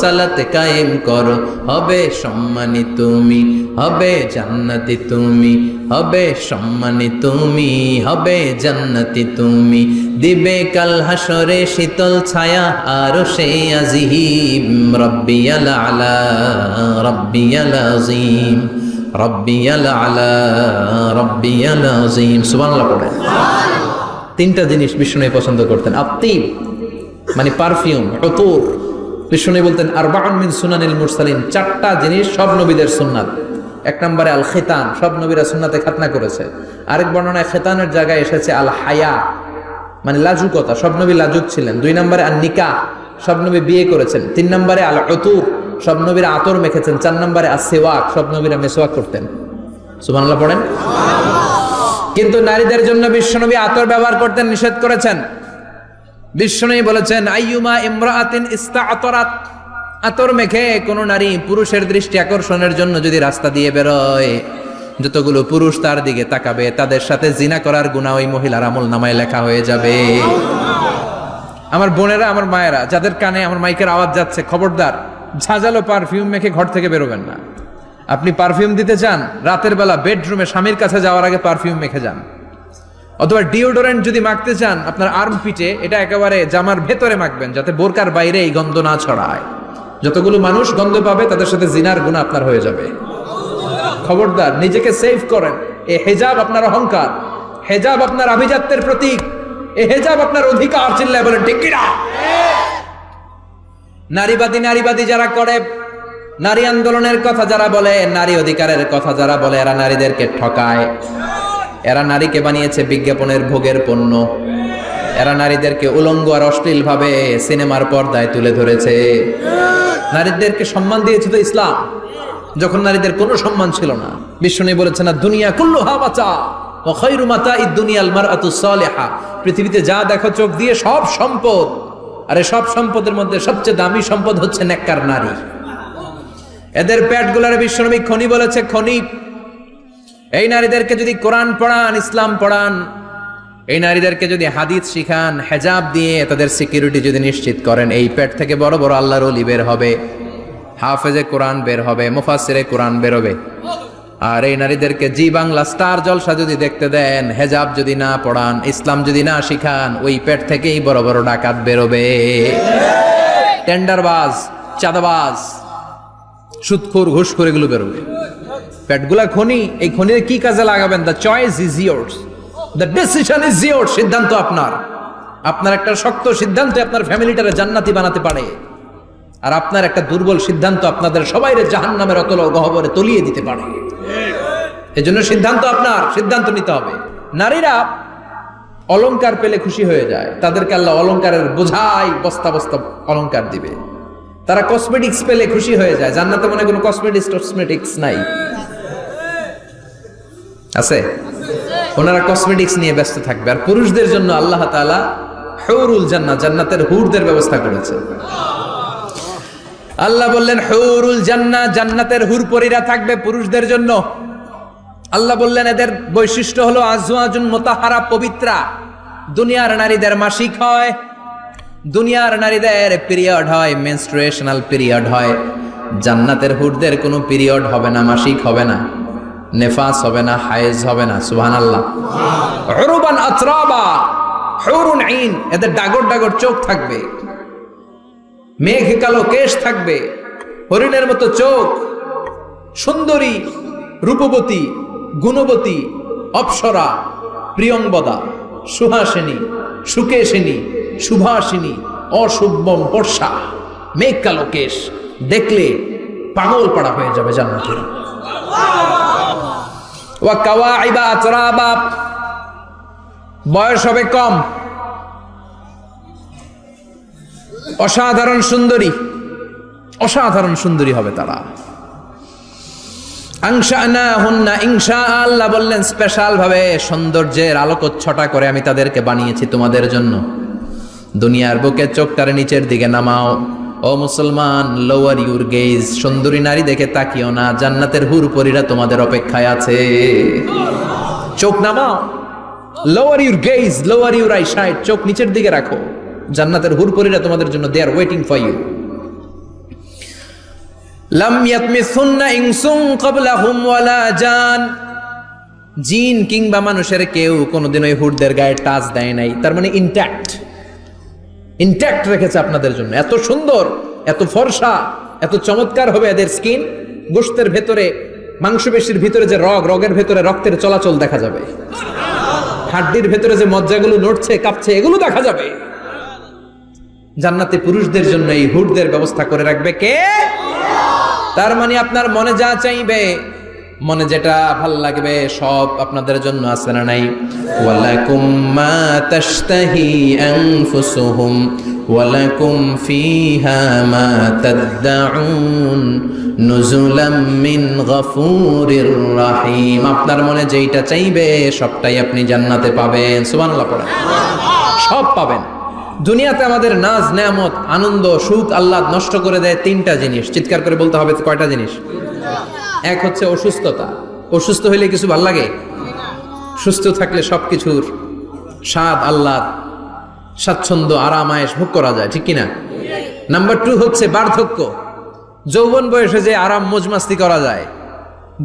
A: সালাতে কায়েম করো, হবে সম্মানী তুমি, হবে জান্নাতি তুমি, হবে সম্মানী তুমি, হবে জান্নাতি তুমি। দিবে কাল হাসরে শীতল ছায়া আরশে আজিম। রব্বিয়াল আলা, রব্বিয়াল আযীম, রব্বিয়াল আলা, রব্বিয়াল আযীম। সুবহানাল্লাহ পড়ে। তিনটা জিনিস বিষ্ণু পছন্দ করতেন। আতিব মানে পারফিউম, উতুর। বিষ্ণু বলতেন আরবাউন মিন সুনানিল মুরসালিন, চারটা জিনিস সব নবীদের সুন্নাত। এক নম্বরে আল খিতান, সব নবীরা সুন্নাতে খাতনা করেছে। আরেক বর্ণনায় খিতানের জায়গায় এসেছে আল হায়া, মানে লাজুকতা, সব নবী লাজুক ছিলেন। দুই নম্বরে আল নিকাহ, সব নবী বিয়ে করেছেন। তিন নম্বরে আল উতুর, সব নবীরা আতর মেখেছেন। চার নম্বরে আস সিওয়াক, সব নবীরা মিসওয়াক করতেন। সুবহানাল্লাহ পড়েন। কিন্তু নারীদের জন্য বিশ্বনবী আতর ব্যবহার করতেন নিষেধ করেছেন। বিশ্বনবী বলেছেন আইয়ুমা ইমরাআতিন ইস্তাআতারাত, আতর মেখে কোন নারী পুরুষের দৃষ্টি আকর্ষণের জন্য যদি রাস্তা দিয়ে বেরোয়, যতগুলো পুরুষ তার দিকে তাকাবে তাদের সাথে জিনা করার গুনাহ ওই মহিলার আমলনামায় লেখা হয়ে যাবে। আমার বোনেরা, আমার মায়েরা, যাদের কানে আমার মাইকের আওয়াজ যাচ্ছে, খবরদার ঝাঁঝালো পারফিউম মেখে ঘর থেকে বেরোবেন না। আপনি পারফিউম দিতে চান, রাতের বেলা বেডরুমে স্বামীর কাছে যাওয়ার আগে পারফিউম মেখে যান। অথবা ডিওডোরেন্ট যদি মাখতে চান, আপনার আর্ম পিটে, এটা একেবারে জামার ভেতরে মাখবেন, যাতে বোরকার বাইরে এই গন্ধ না ছড়ায়। যতগুলো মানুষ গন্ধ পাবে তাদের সাথে জিনার গুনাহ আপনার হয়ে যাবে। খবরদার নিজেকে সেভ করেন। এই হেজাব আপনার অহংকার, হেজাব আপনার আভিজাত্যের প্রতীক, এই হেজাব আপনার অধিকার। চিল্লায় বলেন ঠিক কিনা? নারীবাদী যারা করে, নারী আন্দোলনের কথা যারা বলে, নারী অধিকারের কথা যারা বলে, এরা নারীদেরকে ঠকায়। এরা নারীকে বানিয়েছে বিজ্ঞাপনের ভোগের পণ্য। এরা নারীদেরকে উলঙ্গ আর অশ্লীল ভাবে সিনেমার পর্দায় তুলে ধরেছে। নারীদেরকে সম্মান দিয়েছে তো ইসলাম, যখন নারীদের কোনো সম্মান ছিল না। বিশ্বনবী বলেছেন না দুনিয়া কুল্লুহা বাচা, ওয়া খায়রু মাতাঈদ দুনিয়াল মারআতুস সালিহা। পৃথিবীতে যা দেখো চোখ দিয়ে সব সম্পদ, আরে সব সম্পদের মধ্যে সবচেয়ে দামি সম্পদ হচ্ছে নেককার নারী। এদের পেটগুলার বিশ্বনবী খনি বলেছে, খনি। এই নারীদেরকে যদি কোরআন পড়ান, ইসলাম পড়ান, এই নারীদেরকে যদি হাদিস শিখান, হেজাব দিয়ে তাদের সিকিউরিটি যদি নিশ্চিত করেন, এই পেট থেকে বড় বড় আল্লাহর ওলি বের হবে, হাফেজে কোরআন বের হবে, মুফাসসিরে কোরআন বের হবে। আর এই নারীদেরকে জি বাংলা স্টার জলসা যদি দেখতে দেন, হেজাব যদি না পড়ান, ইসলাম যদি না শিখান, ওই পেট থেকেই বড় বড় ডাকাত বেরোবে, টেন্ডারবাজ, চাঁদাবাজ, সুদখোর, ঘুষখোর, এগুলো বেরোবে। পেটগুলা খনি, এই খনিতে কি কাজে লাগাবেন? The choice is years, the decision is years. সিদ্ধান্ত আপনার। আপনার একটা শক্ত সিদ্ধান্ত আপনার ফ্যামিলিটারে জান্নাতি বানাতে পারে, আর আপনার একটা দুর্বল সিদ্ধান্ত আপনাদের সবাইরে জাহান্নামের অতল গহ্বরে তলিয়ে দিতে পারে। এজন্য সিদ্ধান্ত আপনার, সিদ্ধান্ত নিতে হবে। নারীরা অলংকার পেলে খুশি হয়ে যায়, তাদেরকে আল্লাহ অলংকারের বোঝাই বস্তা বস্তা অলংকার দিবে। তারা কসমেটিক্স পেলে খুশি হয়ে যায়। জান্নাতে মনে কোনো কসমেটিক্স নাই, আছে? ওনারা কসমেটিক্স নিয়ে ব্যস্ত থাকবে। আর পুরুষদের জন্য আল্লাহ তাআলা হুরুল জান্নাহ, জান্নাতের হুরদের ব্যবস্থা করেছে। আল্লাহ বললেন হুরুল জান্নাহ, জান্নাতের হুরপরীরা থাকবে পুরুষদের জন্য। আল্লাহ বললেন এদের বৈশিষ্ট্য হলো আজওয়াজুন মুতাহহারা, পবিত্রা। দুনিয়ার নারীদের মাসিক হয়, দুনিয়ার নারীদের পিরিয়ড হয়, মেনস্ট্রুয়েশনাল পিরিয়ড হয়। জান্নাতের হুরদের কোনো পিরিয়ড হবে না, মাসিক হবে না, নেফাস হবে না, হায়েজ হবে না। সুবহানাল্লাহ। উরুবান আতরাবা, হুরুন আইন, এদের ডাগর ডাগর চোখ থাকবে, মেঘ কালো কেশ থাকবে, হরিণের মতো চোখ, সুন্দরী, রূপবতী, গুণবতী, অপ্সরা, প্রিয়ংবদা, সুহাসিনী, সুকেশিনী, সুভাষিনী, অশুভম বর্ষা, মেঘ কালো কেশ, দেখলে পাগল পাড়া হয়ে যাবে জান্নাতের। ওয়া কাওয়াইবা আতরাবা, বয়স হবে কম, অসাধারণ সুন্দরী, অসাধারণ সুন্দরী হবে তারা। আনশানাহুন্না ইনশা, আল্লাহ বললেন স্পেশাল ভাবে সৌন্দর্যের আলোকচ্ছটা করে আমি তাদেরকে বানিয়েছি তোমাদের জন্য। দুনিয়ার বুকে চোখটারে নিচের দিকে নামাও। ও মুসলমান, লোয়ার ইউর গেজ, সুন্দরী নারী দেখে তাকিও না, জান্নাতের হুরপরীরা তোমাদের অপেক্ষায় আছে। চোখ নামাও, lower your gauge, lower your I side, চোখ নিচের দিকে রাখো, জান্নাতের হুরপরীরা তোমাদের জন্য দে আর ওয়েটিং ফর ইউ। লাম ইয়াতমিসুন্না ইনসুন ক্বাবলাহুম ওয়ালা জান, জিন কিংবা মানুষের কেউ কোনোদিন ওই হুরদের গায়ে টাচ দেয় নাই। তার মানে ইনট্যাক্ট রেখেছে আপনাদের জন্য। এত সুন্দর, এত ফর্সা, এত চমৎকার হবে এদের স্কিন। গোশতের ভেতরে, মাংসপেশির ভিতরে যে রগের ভেতরে রক্তের চলাচল দেখা যাবে, হাড্ডির ভেতরে যে মজ্জাগুলো নড়ছে কাঁপছে এগুলো দেখা যাবে। জান্নাতে পুরুষদের জন্য এই হুরদের ব্যবস্থা করে রাখবে কে? তার মানে আপনার মনে যা চাইবে, মনে যেটা ভাল লাগবে সব আপনাদের জন্য আছে না নাই? ওয়ালাকুম মা তাশতাহি আনফুসুহুম ওয়ালাকুম ফিহা মা তাদউন নুজুলাম মিন গফুরির রহিম। আপনার মনে যেটা চাইবে সবটাই আপনি জান্নাতে পাবেন। সুবহানাল্লাহ পড়েন। সব পাবেন। দুনিয়াতে আমাদের নাজ নেয়ামত, আনন্দ, সুখ আল্লাহ নষ্ট করে দেয় তিনটা জিনিস। চিৎকার করে বলতে হবে কয়টা জিনিস? এক হচ্ছে অসুস্থতা। অসুস্থ হইলে কিছু ভাল লাগে? সুস্থ থাকলে সবকিছুর স্বাদ, আল্লাহ, স্বাচ্ছন্দ্য, আরাম, আয়েশ ভোগ করা যায়, ঠিক কিনা? নাম্বার 2 হচ্ছে বার্ধক্য। যৌবন বয়সে যে আরাম মজমাস্তি করা যায়,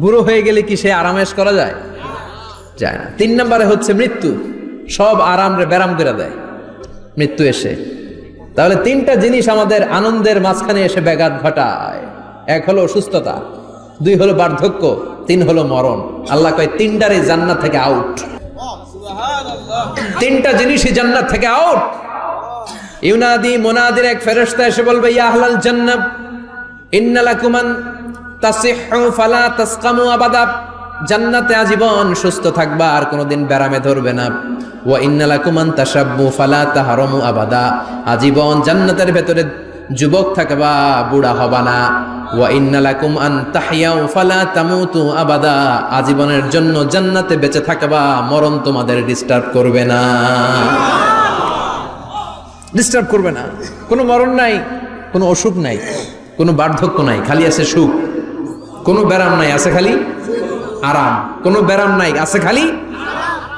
A: বুড়ো হয়ে গেলে কি সে আরামেশ করা যায়? যায় না। 3 নম্বরে হচ্ছে মৃত্যু। সব আরাম রে ব্যারাম করে দেয় মৃত্যু এসে। তাহলে 3টা জিনিস আমাদের আনন্দের মাঝখানে এসে ব্যাঘাত ঘটায়। 1 হলো অসুস্থতা, 2 হলো বার্ধক্য, 3 হলো মরণ। আল্লাহ কয় 3টারই জান্নাত থেকে আউট। 3টা জিনিসই জান্নাত থেকে আউট। ইউনাদি, মুনাদির এক ফেরেশতা এসে বলবে, ইয়া আহলাল জান্নাহ ইন্না লাকুম আন তাসিহু ফালা তাসকামু আবাদা। জান্নাতে আজীবন সুস্থ থাকবা, আর কোনোদিন ব্যারামে ধরবে না। ওয়া ইন্না লাকুম আন তাশাব্বু ফালা তাহরামু আবাদা। আজীবন জান্নাতের ভেতরে যুবক থাকবা, বুড়া হবা না। ওয়া ইন্না লাকুম আন তাহইয়াউ ফালা তামুতু আবাদা, আজীবনের জন্য জান্নাতে বেঁচে থাকবা, মরণ তোমাদের ডিস্টার্ব করবে না, ডিস্টার্ব করবে না। কোনো মরণ নাই, কোনো অসুখ নাই, কোনো বার্ধক্য নাই, খালি আছে সুখ। কোনো ব্যারাম নাই, আছে খালি আরাম। কোনো ব্যারাম নাই, আছে খালি।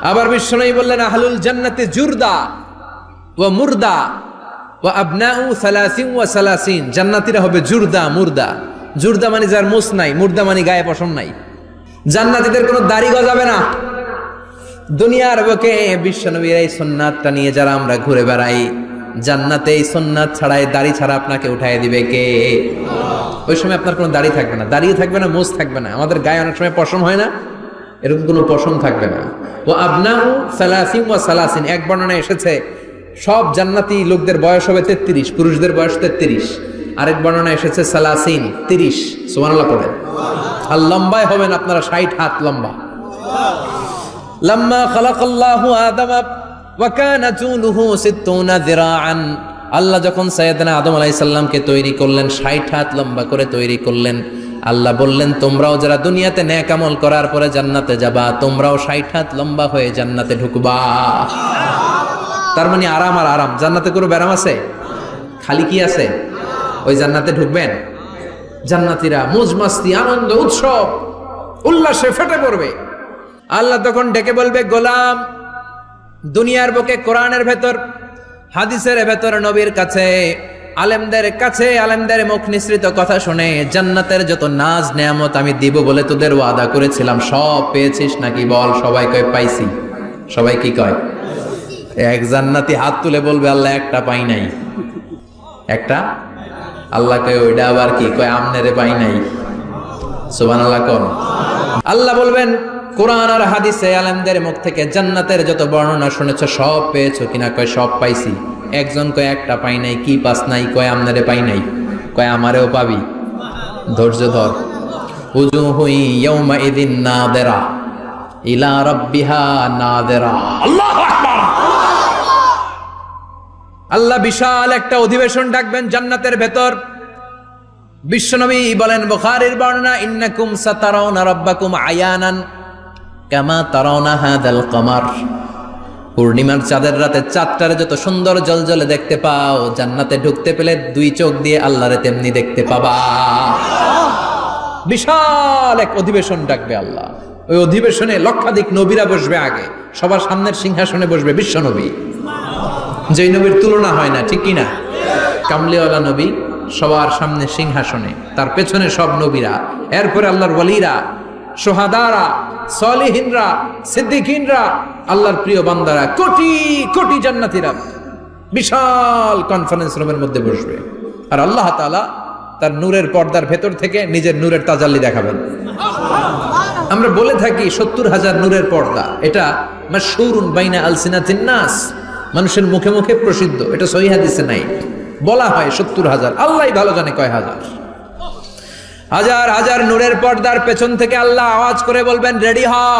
A: আবার বিশ্বনবী বললেন আহলুল জান্নাতে জুরদা ওয়া মুরদা ওয়া আবনাউ সালাসিন ওয়া সালাসিন, জান্নাতীরা হবে জুরদা মুরদা। জুরদা মানে যার মুছ নাই, মুরদা মানে গায়ে পশম নাই। জান্নাতীদের কোনো দাড়ি গজাবে না। দুনিয়ার বুকে বিশ্বনবীর এই সুন্নাতটা নিয়ে যারা আমরা ঘুরে বেড়াই, জান্নাতে এই সুন্নাত ছাড়াই দাড়ি ছাড়া আপনাকে উঠায় দিবে কে? ওই সময় আপনার কোনো দাড়ি থাকবে না, দাড়িও থাকবে না, মুছ থাকবে না। আমাদের গায়ে অনেক সময় পশম হয় না, এরকম কোনো পশম থাকবে না। ও আবনাউ সালাসিন ওয়া সালাসিন, এক বর্ণনায় এসেছে সব জান্নাতি লোকদের বয়স হবে 33, পুরুষদের বয়স 33। আরেক বর্ণনায় এসেছে সালাসিন, 30। সুবহানাল্লাহ পড়েন। আর লম্বায় হবেন আপনারা 60 হাত লম্বা। লাম্মা খালাকাল্লাহু আদামা ওয়া কানা তুলুহু 60 যিরাআন, আল্লাহ যখন সাইয়েদনা আদম আলাইহিস সালামকে তৈরি করলেন, 60 হাত লম্বা করে তৈরি করলেন। আল্লাহ বললেন তোমরাও যারা দুনিয়াতে নেক আমল করার পরে জান্নাতে যাবা, তোমরাও 60 হাত লম্বা হয়ে জান্নাতে ঢুকবা। তার মানে আরাম আর আরাম। জান্নাতে কোনো ব্যারাম আছে? খালি কি আছে? ওই জান্নাতে ঢুকবেন, জান্নাতীরা মौज মাস্তি, আনন্দ, উৎসব, উল্লাসে ফেটে পড়বে। আল্লাহ তখন ডেকে বলবে গোলাম, দুনিয়ার বুকে কোরআনের ভেতর, হাদিসের ভেতর, নবীর কাছে, আলেমদের কাছে, আলেমদের মুখ নিঃসৃত কথা শুনে জান্নাতের যত নাজ নেয়ামত আমি দিব বলে তোদের ওয়াদা করেছিলাম, সব পেয়েছিস নাকি? বল। সবাই কয় পাইছি। সবাই কি কয়? এক জান্নাতি হাত তুলে বলবে আল্লাহ একটা পাই নাই। একটা? আল্লাহ কয় ওইটা আবার কি? কয় আমনেরে পাই নাই। সুবহানাল্লাহ কোন? আল্লাহ বলবেন কোরআন আর হাদিসে আলেমদের মুখ থেকে জান্নাতের যত বর্ণনা শুনেছ সব পেয়েছো কিনা? কয় সব পাইছি। একজন কয় একটা পাই নাই। কি পাস নাই? কয় আমনেরে পাই নাই। কয় আমারেও পাবি। ধৈর্য ধর। উজুহু ইয়াউমা ইদিন নাদিরা ইলা রাব্বিহা নাদিরা। আল্লাহু আকবার। আল্লাহ বিশাল একটা অধিবেশন ডাকবেন জান্নাতের ভেতর। বিশ্বনবী বলেন বুখারীর বর্ণনা, ইন্নাকুম সাতারাউনা রাব্বাকুম আয়ানান কামা তারাউনা হাদাল কমার। পূর্ণিমার চাঁদের রাতে চাঁদটারে যত সুন্দর জলজলে দেখতে পাও, জান্নাতে ঢুকতে পেলে দুই চোখ দিয়ে আল্লাহরে তেমনি দেখতে পাবা। বিশাল এক অধিবেশন ডাকবে আল্লাহ। ওই অধিবেশনে লক্ষাধিক নবীরা বসবে। আগে সবার সামনের সিংহাসনে বসবে বিশ্বনবী, যেই নবীর তুলনা হয় না, ঠিক কিনা? কামলিওয়ালা নবী সবার সামনে সিংহাসনে, তার পেছনে সব নবীরা, এরপরে আল্লাহর ওয়ালিরা, সোহাদারা, সলিহিনরা, সিদ্দিকিনরা, আল্লাহর প্রিয় বান্দারা, কোটি কোটি জান্নাতীরা বিশাল কনফারেন্স রুমের মধ্যে বসবে। আর আল্লাহ তাআলা তার নূরের পর্দার ভেতর থেকে নিজের নূরের তাজাল্লি দেখাবেন। আমরা বলে থাকি 70,000 নূরের পর্দা, এটা মাশহুরুন বাইনা আলসিনাতিন নাস, মানুষের মুখে মুখে প্রসিদ্ধ। এটা সহিহ হাদিসে নাই, বলা হয় 70,000। আল্লাহই ভালো জানে কয় হাজার। হাজার হাজার নূরের পর্দার পেছন থেকে আল্লাহ আওয়াজ করে বলবেন রেডি হও,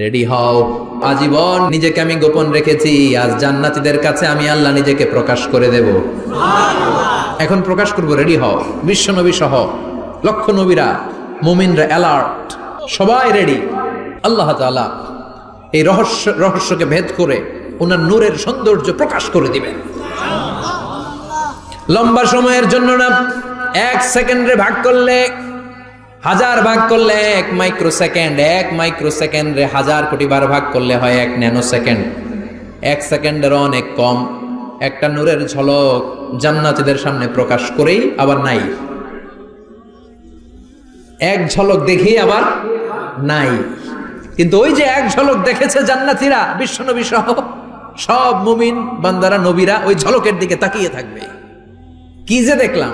A: রেডি হও। আজীবন নিজেকে আমি গোপন রেখেছি, আজ জান্নাতীদের কাছে আমি আল্লাহ নিজেকে প্রকাশ করে দেব। এখন প্রকাশ করব, রেডি হও। বিশ্ব নবী সহ লক্ষ নবীরা, মুমিনরা অ্যালার্ট, সবাই রেডি। আল্লাহ তাআলা এই রহস্যকে ভেদ করে ওনার নূরের সৌন্দর্য প্রকাশ করে দিবেন। লম্বা সময়ের জন্য না, 1 সেকেন্ডে ভাগ করলে, 1000 ভাগ করলে 1 মাইক্রো সেকেন্ড, 1 মাইক্রো সেকেন্ডে 1000 কোটি বার ভাগ করলে হয় 1 ন্যানো সেকেন্ড। 1 সেকেন্ডের অনেক কম একটা নূরের ঝলক জান্নাতীদের সামনে প্রকাশ করেই আবার নাই। এক ঝলক দেখি আবার নাই। কিন্তু ওই যে এক ঝলক দেখেছে জান্নাতীরা, বিশ্বনবী সহ সব মুমিন বান্দারা, নবীরা ওই ঝলকের দিকে তাকিয়ে থাকবে। কি যে দেখলাম,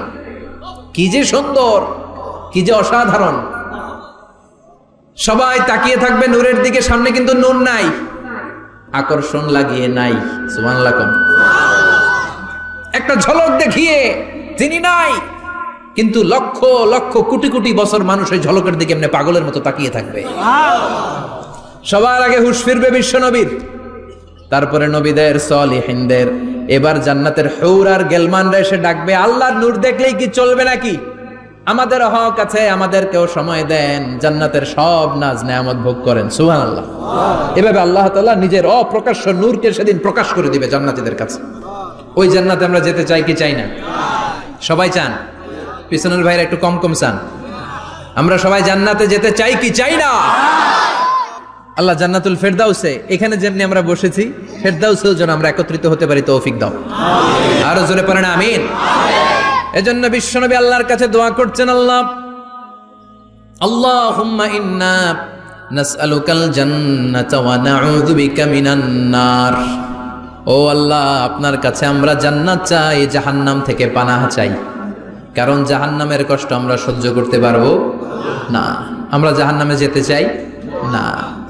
A: কি যে সুন্দর, কি যে অসাধারণ। সবাই তাকিয়ে থাকবে নূরের দিকে, সামনে কিন্তু নূর নাই, আকর্ষণ লাগিয়ে নাই। সুবহানাল্লাহ। একটা ঝলক দেখিয়ে তিনি নাই, কিন্তু লক্ষ লক্ষ কোটি কোটি বছর মানুষ ওই ঝলকের দিকে এমনি পাগলের মতো তাকিয়ে থাকবে। সবার আগে হুঁশ ফিরবে বিশ্বনবীর। তারপরে নবীদের, সলিহিনদের। এবার জান্নাতের হুর আর গেলমানরা এসে ডাকবে, আল্লাহর নূর দেখলেই কি চলবে নাকি? আমাদের হক আছে, আমাদেরকেও সময় দেন, জান্নাতের সব নাজ নেয়ামত ভোগ করেন। সুবহানাল্লাহ। এভাবে আল্লাহ তাআলা নিজের অপ্রকাশ্য নূরকে সেদিন প্রকাশ করে দিবে জান্নাতীদের কাছে। ওই জান্নাতে আমরা যেতে চাই কি চাই না? সবাই চান? পিছনের ভাইরা একটু কম কম চান। আমরা সবাই জান্নাতে যেতে চাই কি চাই না? আল্লাহ জান্নাতুল ফেরদাউসে, এখানে যেমনি আমরা বসেছি, ফেরদাউসেও যেন আমরা একত্রিত হতে পারি, তৌফিক দাও। আরো জোরে পড়েন আমিন। এজন্য বিশ্বনবী আল্লাহর কাছে দোয়া করছেন, আল্লাহুম্মা ইন্না নাসআলুকাল জান্নাতা ওয়া নাউযু বিকা মিনান নার। ও আল্লাহ, আপনার কাছে আমরা জান্নাত চাই, জাহান্নাম থেকে পানাহ চাই। কারণ জাহান্নামের কষ্ট আমরা সহ্য করতে পারবো না। আমরা জাহান্নামে যেতে চাই না।